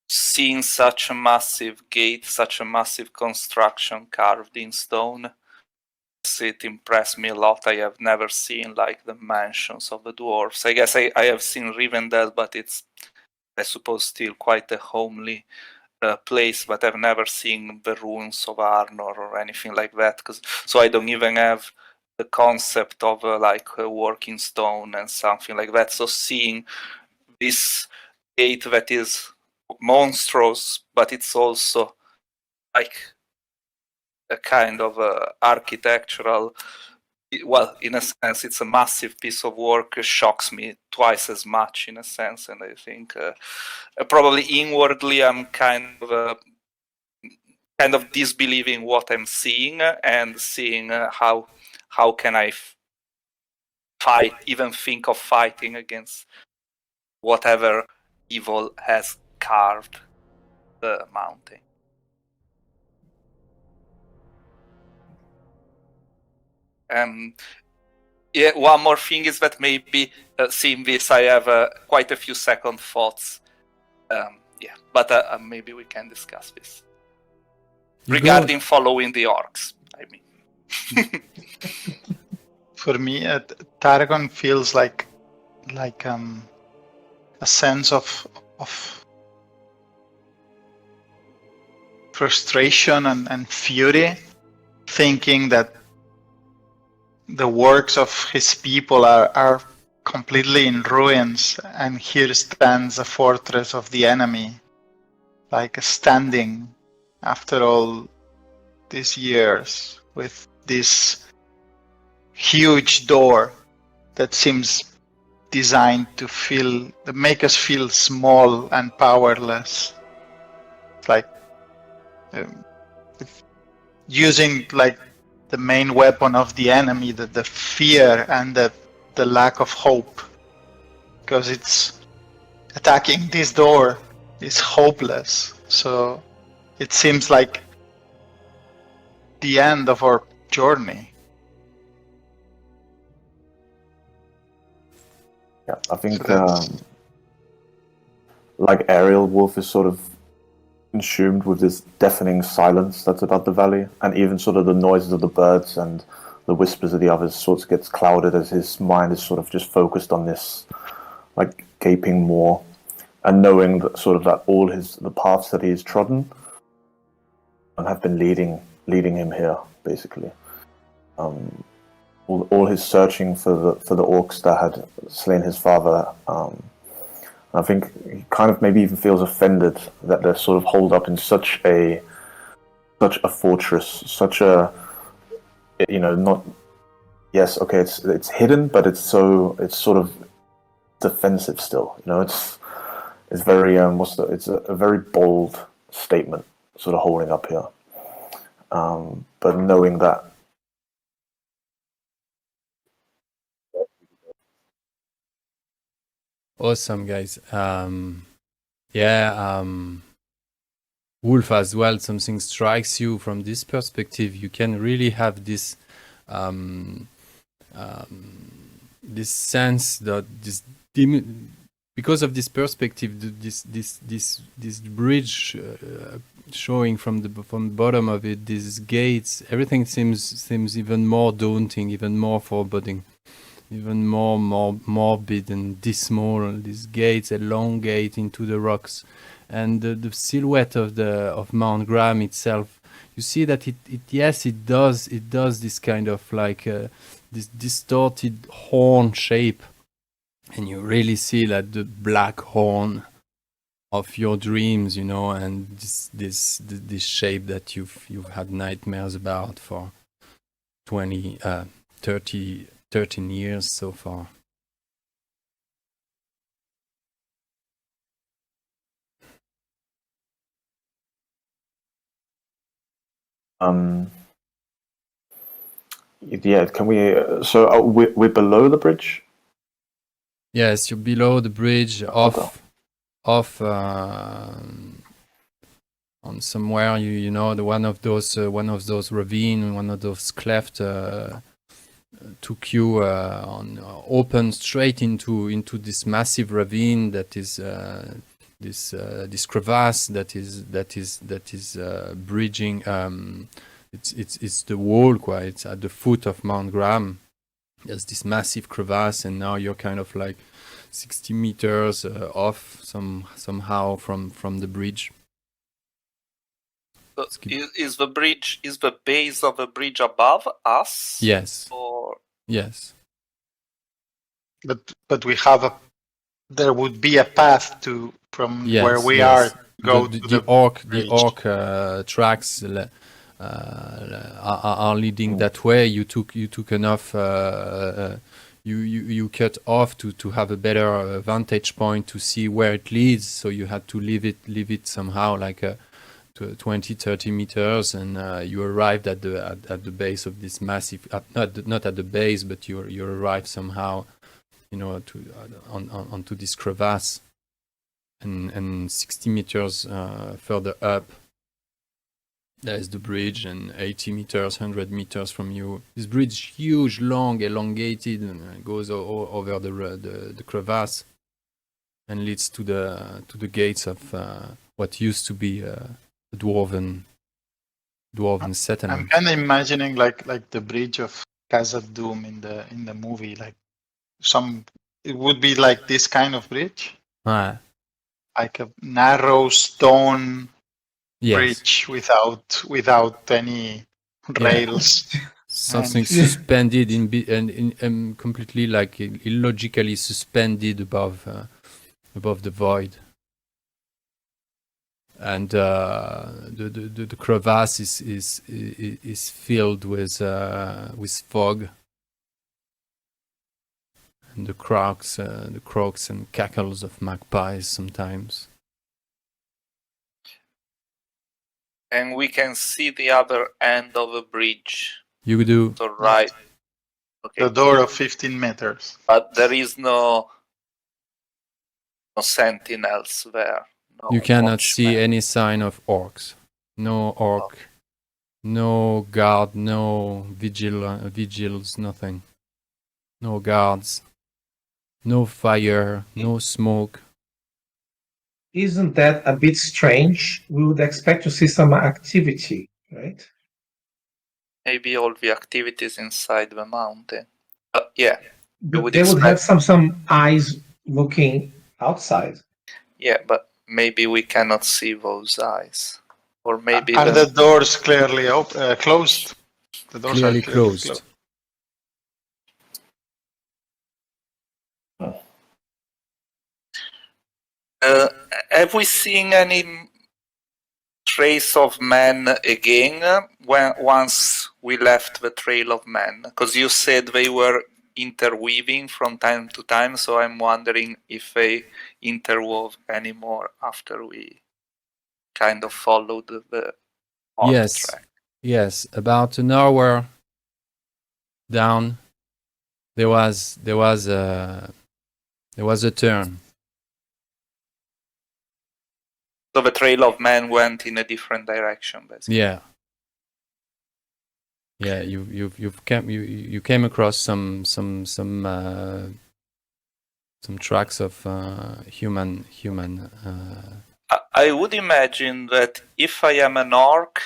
Seeing such a massive gate, such a massive construction carved in stone, it impressed me a lot. I have never seen like the mansions of the dwarves. I guess I have seen Rivendell, but it's, I suppose, still quite a homely place, but I've never seen the ruins of Arnor or anything like that. So I don't even have the concept of like a working stone and something like that. So seeing this gate that is monstrous, but it's also like a kind of architectural, well, in a sense it's a massive piece of work, shocks me twice as much in a sense. And I think probably inwardly I'm kind of disbelieving what I'm seeing, and seeing how can I fight, even think of fighting against whatever evil has carved the mountain. Yeah, one more thing is that maybe seeing this, I have quite a few second thoughts. Yeah, but maybe we can discuss this regarding following the orcs. I mean, for me, Targon feels like a sense of frustration and fury, thinking that the works of his people are completely in ruins, and here stands a fortress of the enemy, like standing after all these years, with this huge door that seems designed to make us feel small and powerless. It's like using like the main weapon of the enemy, the fear and the the lack of hope, because it's attacking this door is hopeless. So it seems like the end of our journey. Yeah, I think So like Ariel, Wolf is sort of consumed with this deafening silence that's about the valley, and even sort of the noises of the birds and the whispers of the others sort of gets clouded as his mind is sort of just focused on this, like, gaping maw, and knowing that sort of that all the paths that he's trodden and have been leading him here, basically. All his searching for the orcs that had slain his father. I think he kind of maybe even feels offended that they're sort of holed up in such a fortress, such a, you know, not, yes, okay, it's hidden, but it's sort of defensive still. You know, it's very it's a very bold statement, sort of holding up here. But knowing that. Awesome, guys. Wolf, as well, something strikes you from this perspective. You can really have this this sense that because of this perspective, this bridge showing from the bottom of it, these gates, everything seems even more daunting, even more foreboding, even more morbid and dismal. These gates, a long gate into the rocks, and the silhouette of Mount Graham itself. You see that it does this kind of like this distorted horn shape, and you really see that the black horn of your dreams, you know, and this shape that you've had nightmares about for 13 years so far. Yeah, can we? So we're below the bridge. Yes, you're below the bridge, off on somewhere. You know, the one of those ravine, one of those cleft took you open straight into this massive ravine that is this crevasse that is bridging. It's the wall, quite. It's at the foot of Mount Graham. There's this massive crevasse, and now you're kind of like 60 meters off somehow from the bridge. So is the base of the bridge above us? Yes. Or Yes. But we have there would be a path from where we are go to the orc tracks are leading that way. You took enough. You cut off to have a better vantage point to see where it leads. So you had to leave it somehow like to 20-30 meters, and you arrived at the base of this massive. Not at the base, but you arrived somehow, you know, onto this crevasse, and 60 meters further up, there's the bridge, and 80 meters, 100 meters from you, this bridge, huge, long, elongated, and goes over the crevasse, and leads to the gates of what used to be a dwarven settlement. I'm kind of imagining like the bridge of Khazad Dûm in the movie, like it would be like this kind of bridge, like a narrow stone bridge without any rails. Something suspended and completely like illogically suspended above the void. And the crevasse is filled with fog, and the croaks and cackles of magpies sometimes. And we can see the other end of the bridge. You do. So right. Okay. The door of 15 meters. But there is no sentinels there. No You cannot see watchmen. any sign of orcs. No orc, no guard, no vigils, nothing. No guards, no fire, no smoke. Isn't that a bit strange? We would expect to see some activity, right? Maybe all the activities inside the mountain. Yeah, But they would have some eyes looking outside. Yeah, but maybe we cannot see those eyes. Or maybe Are the doors clearly closed? The doors Clearly are closed. Have we seen any trace of men again once we left the trail of men? Because you said they were interweaving from time to time, so I'm wondering if they interwove anymore after we kind of followed the orc track. Yes, about an hour down, there was a turn. So the trail of men went in a different direction, basically. Yeah. You came across some tracks of human. I would imagine that if I am an orc,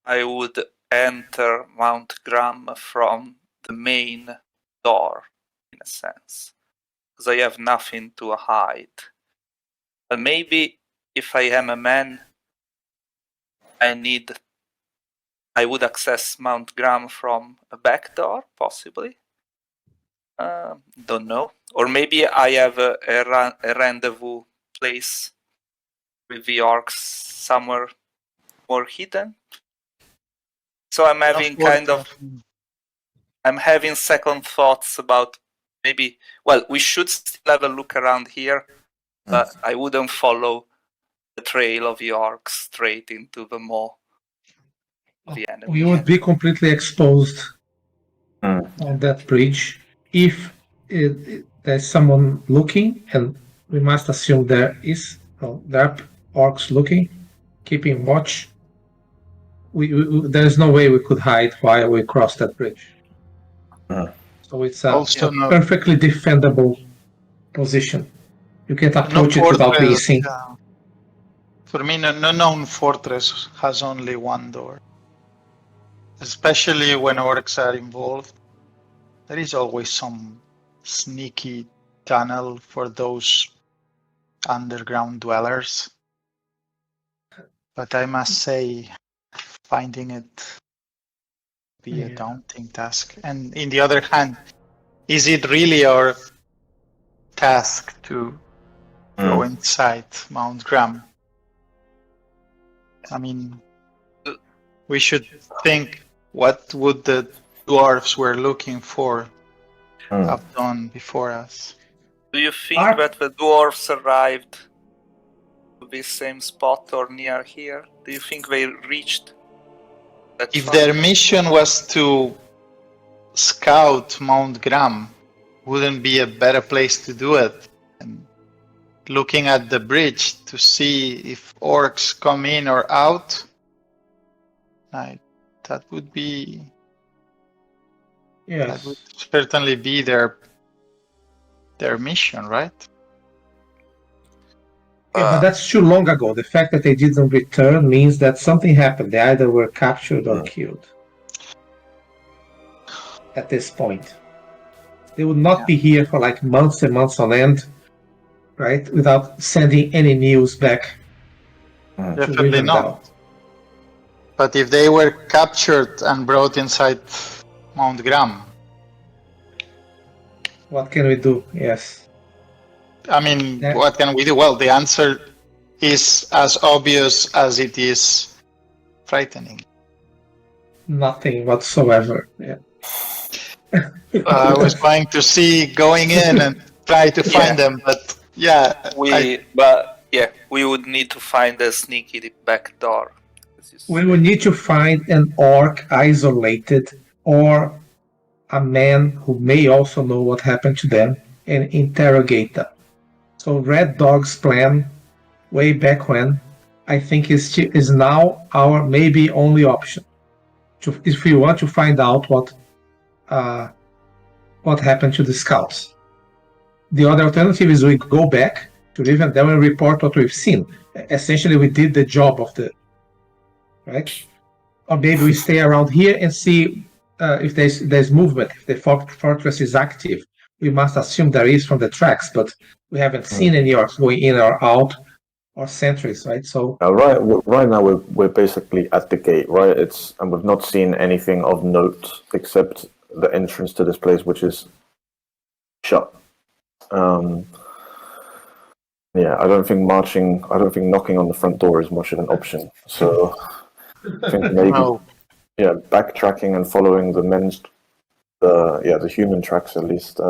I would enter Mount Gram from the main door, in a sense, because I have nothing to hide. But maybe if I am a man, I would access Mount Gram from a back door, possibly. Don't know. Or maybe I have a rendezvous place with the orcs somewhere more hidden. So I'm having I'm having second thoughts about maybe, well, we should still have a look around here, but I wouldn't follow the trail of the orcs straight into the maw of the enemy. We would be completely exposed on that bridge if there's someone looking, and we must assume there are orcs looking, keeping watch. There's no way we could hide while we cross that bridge. So it's a perfectly defendable position. You can't approach it without being seen. For me, no known fortress has only one door. Especially when orcs are involved. There is always some sneaky tunnel for those underground dwellers. But I must say, finding it be a daunting task. And in the other hand, is it really our task to go inside Mount Gram? I mean, we should think, what would the dwarves we're looking for have done before us? Do you think that the dwarves arrived to this same spot or near here? Do you think they reached that If spot? their mission was to scout Mount Gram, wouldn't be a better place to do it? And looking at the bridge to see if orcs come in or out, that would be... Yes. That would certainly be their mission, right? Yeah, but that's too long ago. The fact that they didn't return means that something happened. They either were captured or killed. At this point, they would not be here for like months and months on end, right? Without sending any news back. Definitely not. But if they were captured and brought inside Mount Gram, what can we do? Yes. I mean, what can we do? Well, the answer is as obvious as it is frightening. Nothing whatsoever. Yeah. I was going to see going in and try to find them, but we would need to find a sneaky back door. We would need to find an orc isolated or a man who may also know what happened to them and interrogate them. So Red Dog's plan, way back when, I think is now our maybe only option. If we want to find out what happened to the scouts. The other alternative is we go back to live and then we report what we've seen. Essentially, we did the job of the right. Or maybe we stay around here and see if there's movement, if the fortress is active. We must assume there is from the tracks, but we haven't seen any orcs going in or out or sentries, right? So right now we're basically at the gate, right? And we've not seen anything of note except the entrance to this place, which is shut. Yeah, I don't think knocking on the front door is much of an option. So I think maybe backtracking and following the human tracks at least.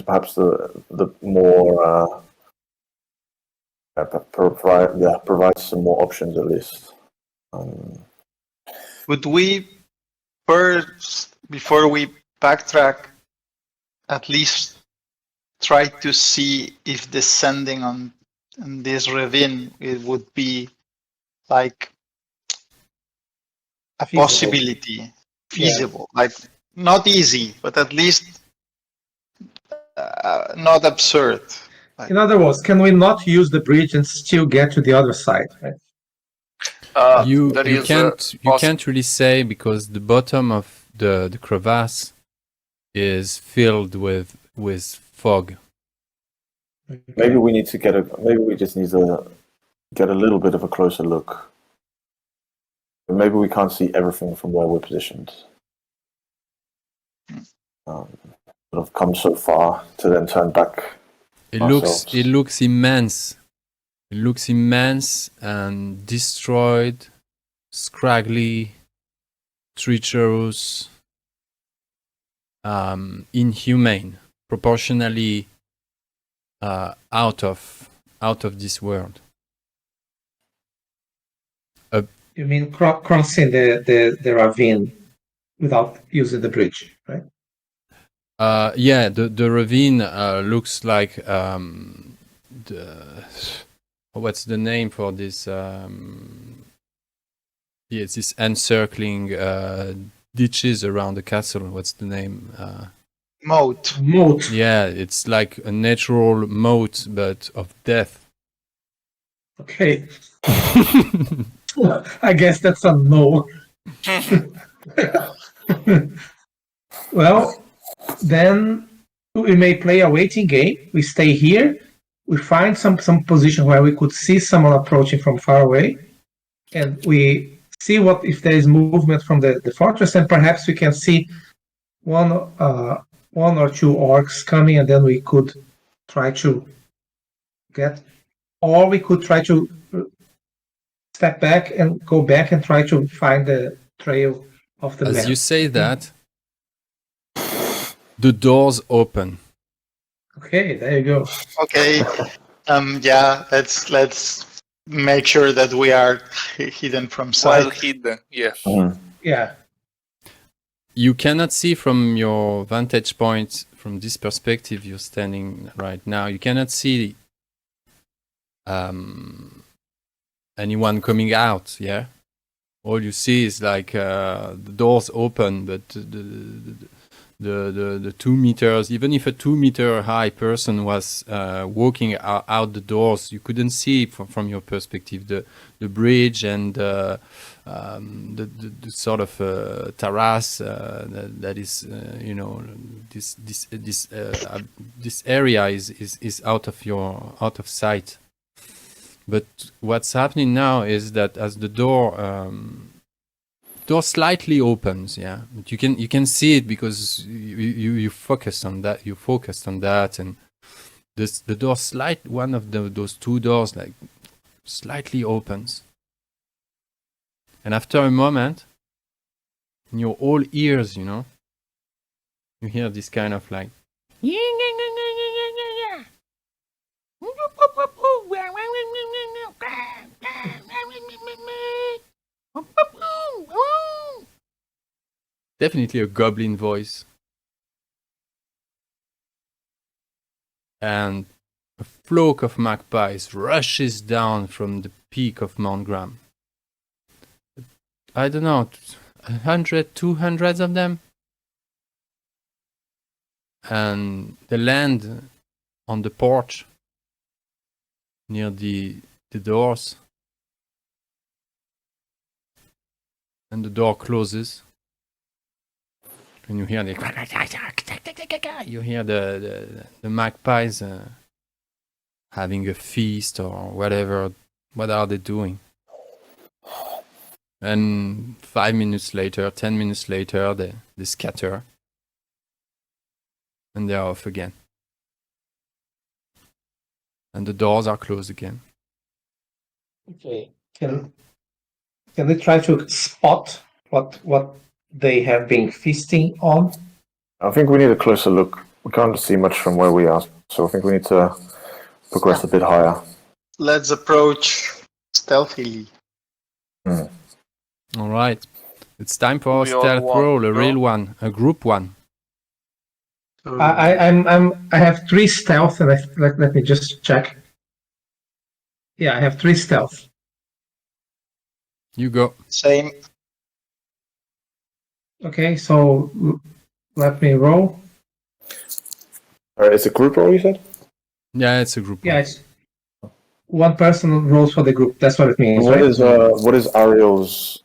Perhaps the more provides some more options at least. Would we first, before we backtrack, at least try to see if descending on this ravine it would be like a feasible. Possibility, feasible, like not easy, but at least not absurd. In other words, can we not use the bridge and still get to the other side? Right? You can't really say because the bottom of the crevasse is filled with fog. Maybe we need to just need to get a little bit of a closer look. Maybe we can't see everything from where we're positioned. Sort of come so far to then turn back. It looks immense. It looks immense and destroyed, scraggly, treacherous, inhumane, proportionally out of this world. You mean crossing the ravine without using the bridge, right? The ravine looks like what's the name for this? It's this encircling ditches around the castle. What's the name? Moat. Yeah, it's like a natural moat, but of death. Okay. I guess that's a no. Well, then we may play a waiting game. We stay here. We find some position where we could see someone approaching from far away, and we see if there is movement from the fortress, and perhaps we can see one or two orcs coming, and then we could try to or we could try to step back and go back and try to find the trail of the man. As you say that, the doors open. Okay, there you go. Okay, let's make sure that we are hidden from sight. Well hidden, yes. Yeah. You cannot see from your vantage point, from this perspective you're standing right now, you cannot see anyone coming out, yeah? All you see is like the doors open, but the 2 meters, even if a 2 meter high person was walking out the doors, you couldn't see from your perspective the bridge and the sort of terrace that is this area is out of sight. But what's happening now is that as the door slightly opens, yeah, but you can see it because you focused on that. You focused on that, and the door one of those two doors like slightly opens, and after a moment, in your all ears, you hear this kind of like. definitely a goblin voice. And a flock of magpies rushes down from the peak of Mount Graham. I don't know, 100, 200 of them. And they land on the porch near the doors. And the door closes. And you hear the magpies having a feast or whatever. What are they doing? And 5 minutes later, 10 minutes later, they scatter. And they're off again. And the doors are closed again. Okay. Can they try to spot what they have been feasting on? I think we need a closer look. We can't see much from where we are, so I think we need to progress a bit higher. Let's approach stealthily. All right. It's time for a We all stealth want roll, a to real go? one, a group one. I have 3 stealth, and let me just check. Yeah, I have 3 stealth. You go. Same. Okay, so let me roll. It's a group roll, you said? Yeah, it's a group Yeah, one. it's one person rolls for the group. That's what it means, What right? what is Ariel's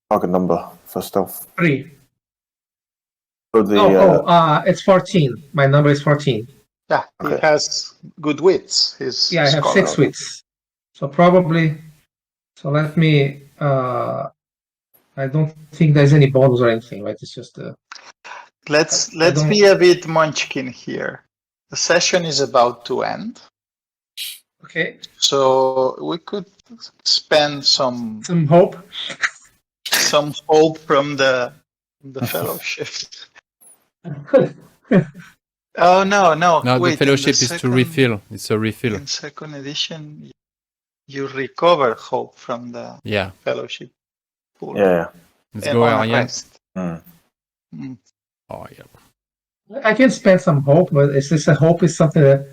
target number for stealth? 3. For the, It's 14. My number is 14. Yeah, he Okay. has good wits. He's Yeah, I have 6 scholar. wits. So probably. So let me. I don't think there's any bonus or anything, right? It's just Let's don't- be a bit munchkin here. The session is about to end, okay. so we could spend some Some hope. hope from the fellowship. Oh no! Now Wait, the fellowship is to refill. It's a refill. In second edition, you recover hope from the Yeah. fellowship pool. yeah. Let's And go, on a Ariane. rest. Oh, yeah. I can spend some hope, but it's just a hope is something that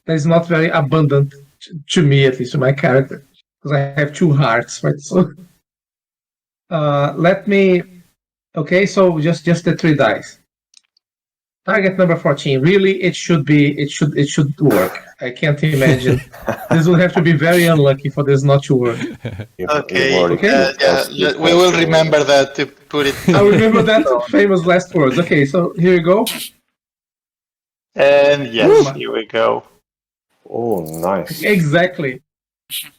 is not very abundant to me, at least to my character, because I have 2 hearts, right? So let me. Okay, so just the 3 dice. Target number 14. Really, it should work. I can't imagine. This will have to be very unlucky for this not to work. Okay. We will remember that to put it. I remember that famous last words. Okay, so here you go. And yes, here we go. Oh, nice. Exactly.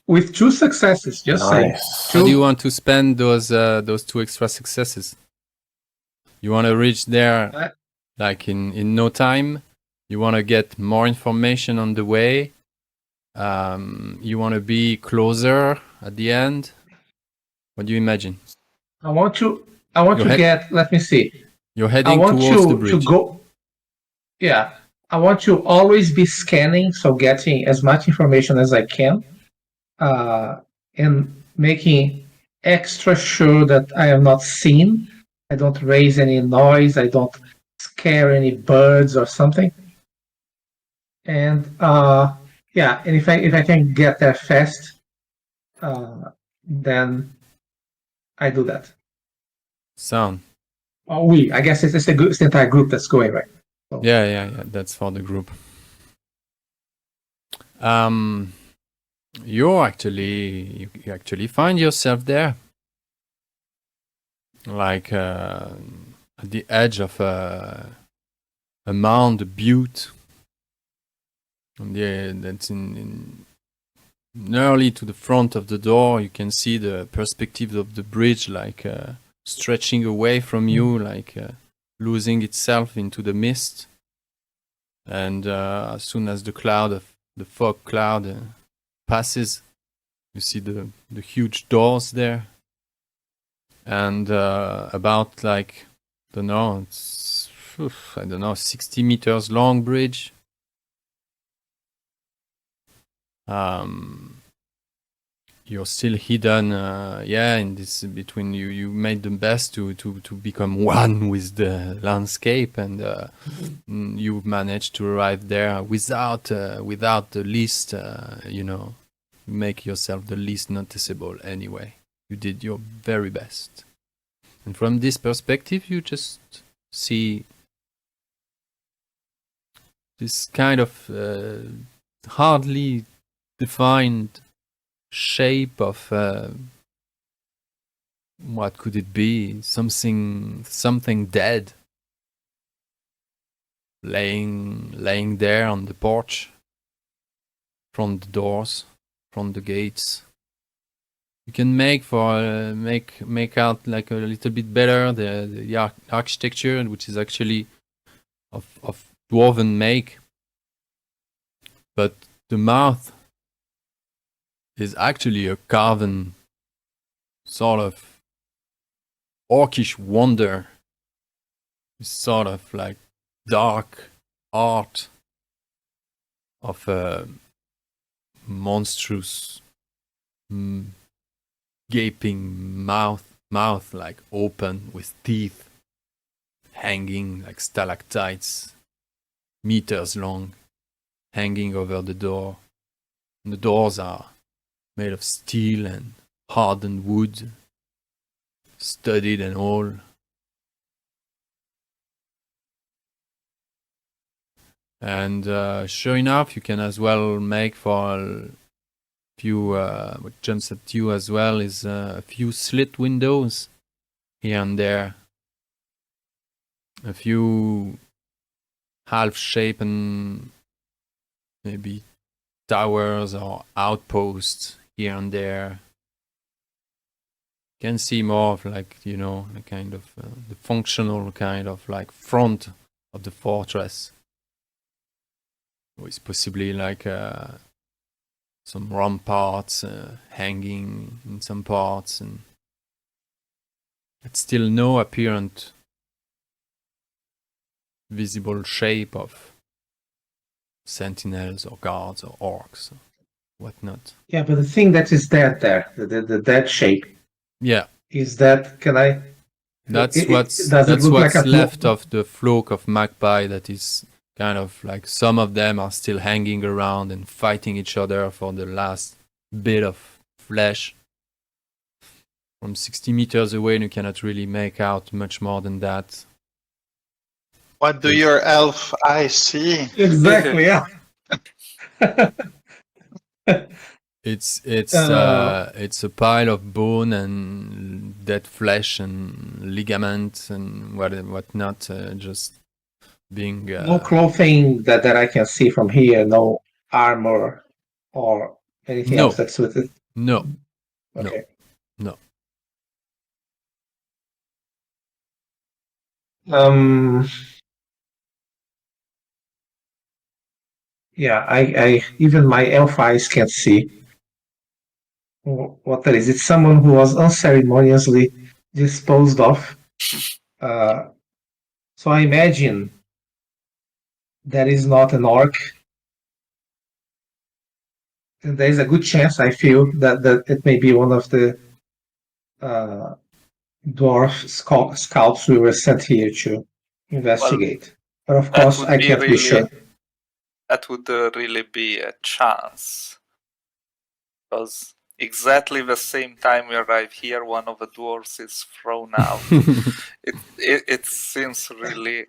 With 2 successes, just saying. Nice. How do you want to spend those 2 extra successes? You want to reach there like in no time? You want to get more information on the way? You want to be closer at the end? What do you imagine? I want to get. Let me see. You're I heading want towards the to bridge. go. Yeah, I want to always be scanning, so getting as much information as I can, and making extra sure that I am not seen. I don't raise any noise. I don't scare any birds or something. And yeah, and if I can get there fast, then I do that. Sound. Oh, I guess it's the entire group that's going, right? So. Yeah. That's for the group. You actually find yourself there, like at the edge of a mound, a butte. That's in nearly to the front of the door. You can see the perspective of the bridge, like stretching away from you, like losing itself into the mist. And as soon as the fog cloud passes, you see the huge doors there. And about like, I don't know, 60 meters long bridge. you're still hidden, in this between you. You made the best to become one with the landscape, and you managed to arrive there without the least, make yourself the least noticeable anyway. You did your very best. And from this perspective, you just see this kind of hardly defined shape of what could it be? Something dead, laying there on the porch, from the doors, from the gates. You can make out like a little bit better the architecture, which is actually of dwarven make, but the mouth is actually a carven sort of orcish wonder, sort of like dark art of a monstrous gaping mouth like open with teeth hanging like stalactites meters long, hanging over the door. And the doors are made of steel and hardened wood, studded and all. And sure enough, you can as well make for a few, what jumps at you as well is a few slit windows here and there. A few half-shapen, maybe towers or outposts here and there. You can see more of like, the kind of the functional kind of like front of the fortress. With possibly like some ramparts hanging in some parts, and it's still no apparent visible shape of sentinels or guards or orcs or whatnot. Yeah, but the thing that is dead there, the dead shape. Yeah. Is that, can I? That's what's left of the flock of magpie that is kind of like some of them are still hanging around and fighting each other for the last bit of flesh. From 60 meters away, you cannot really make out much more than that. What do your elf eyes see? Exactly, yeah. It's a pile of bone and dead flesh and ligaments and whatnot, just being no clothing that I can see from here, no armor or anything else that's with it. No. Okay. No. Yeah, I even my elf eyes can't see what that is. It's someone who was unceremoniously disposed of. So I imagine that is not an orc. And there is a good chance, I feel, that it may be one of the dwarf scouts we were sent here to investigate. But of course, I can't be sure. That would really be a chance. Because exactly the same time we arrive here, one of the dwarves is thrown out. it seems really...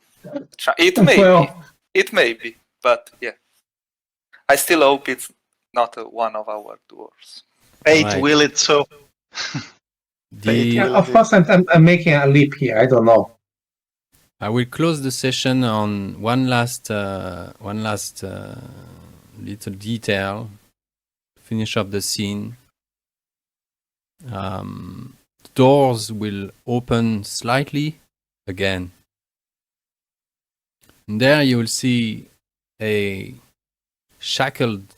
It may be, but yeah. I still hope it's not one of our dwarves. Fate will it so. Of course, I'm making a leap here. I don't know. I will close the session on one last little detail. Finish up the scene. The doors will open slightly again. And there you will see a shackled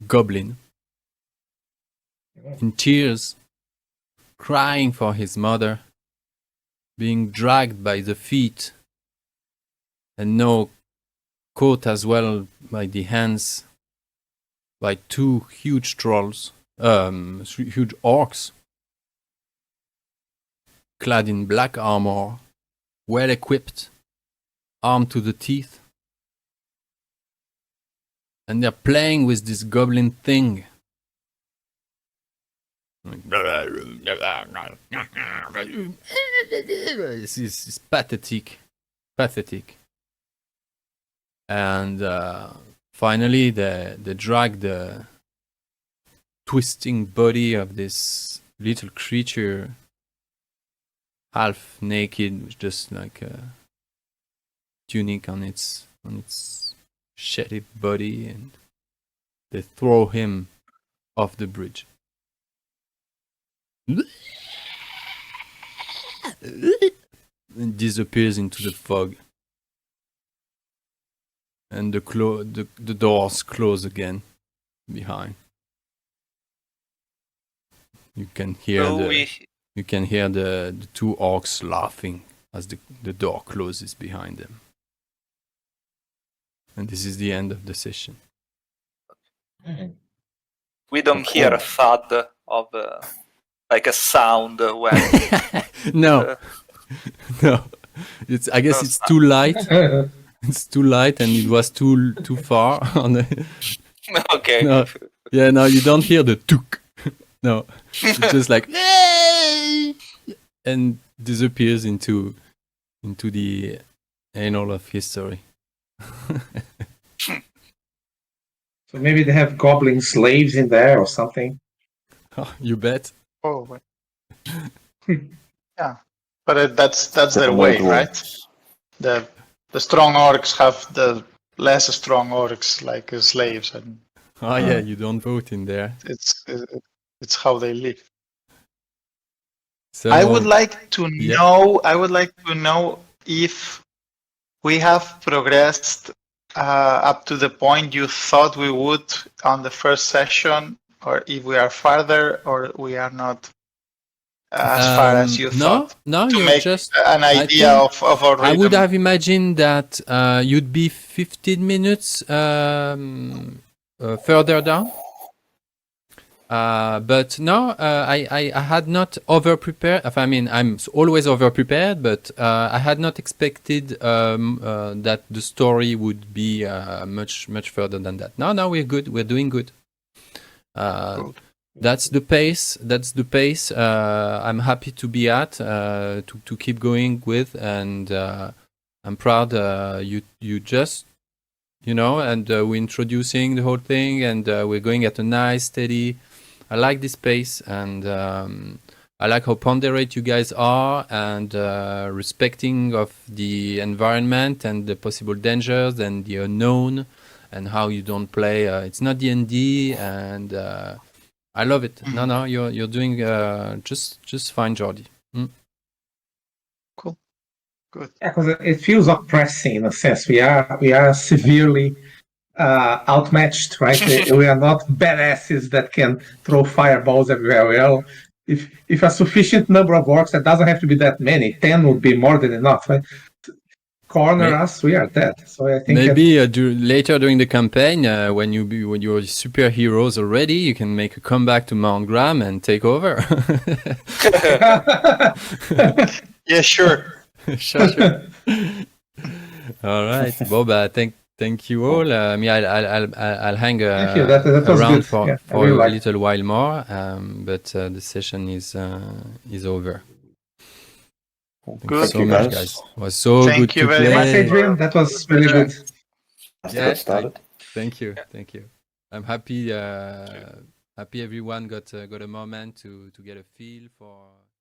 goblin in tears, crying for his mother, being dragged by the feet, and now caught as well by the hands by two huge trolls, huge orcs, clad in black armor, well equipped, armed to the teeth. And they're playing with this goblin thing. It's pathetic. And finally, they drag the twisting body of this little creature, half naked, with just like a tunic on its shitty body, and they throw him off the bridge. And disappears into the fog. And the doors close again behind. You can hear the two orcs laughing as the door closes behind them. And this is the end of the session. We don't hear a thud of like a sound when No. No. I guess it's too light. It's too light and it was too far on the Okay. No. Yeah, no, you don't hear the tuk. No. It's just like and disappears into the annal of history. So maybe they have goblin slaves in there or something. Oh, you bet. Oh, yeah, but that's their way, right? The strong orcs have the less strong orcs like slaves, and Oh yeah, you don't vote in there. it's how they live. So I would like to yeah. know. I would like to know if we have progressed up to the point you thought we would on the first session, or if we are farther, or we are not as far as you thought. No, To you're make just an idea of our I would rhythm. have imagined that you'd be 15 minutes further down. But no, I had not over-prepared. I mean, I'm always over-prepared, but I had not expected that the story would be much further than that. No, we're good. We're doing good. That's the pace. I'm happy to be at, to keep going with, and I'm proud you just, and we're introducing the whole thing, and we're going at a nice, steady. I like this pace, and I like how ponderate you guys are, and respecting of the environment and the possible dangers and the unknown, and how you don't play. It's not D&D, and I love it. No, you're doing just fine, Jordi. Cool, good. Yeah, because it feels oppressing in a sense. We are severely outmatched, right? We are not badasses that can throw fireballs everywhere. Well, if a sufficient number of orcs, that doesn't have to be that many. 10 would be more than enough, right? Corner us, we are dead. So I think maybe later during the campaign, when you're superheroes already, you can make a comeback to Mount Graham and take over. Yeah, sure. Sure. All right, Boba. Thank you all. I'll hang Thank you. That was around good. for Yeah, a little while more, but the session is over. Thank you so much, guys. It was so Thank good you to very play. much. Adrian, that was really good. Yeah, started. Thank you. I'm happy. Happy everyone got a moment to get a feel for.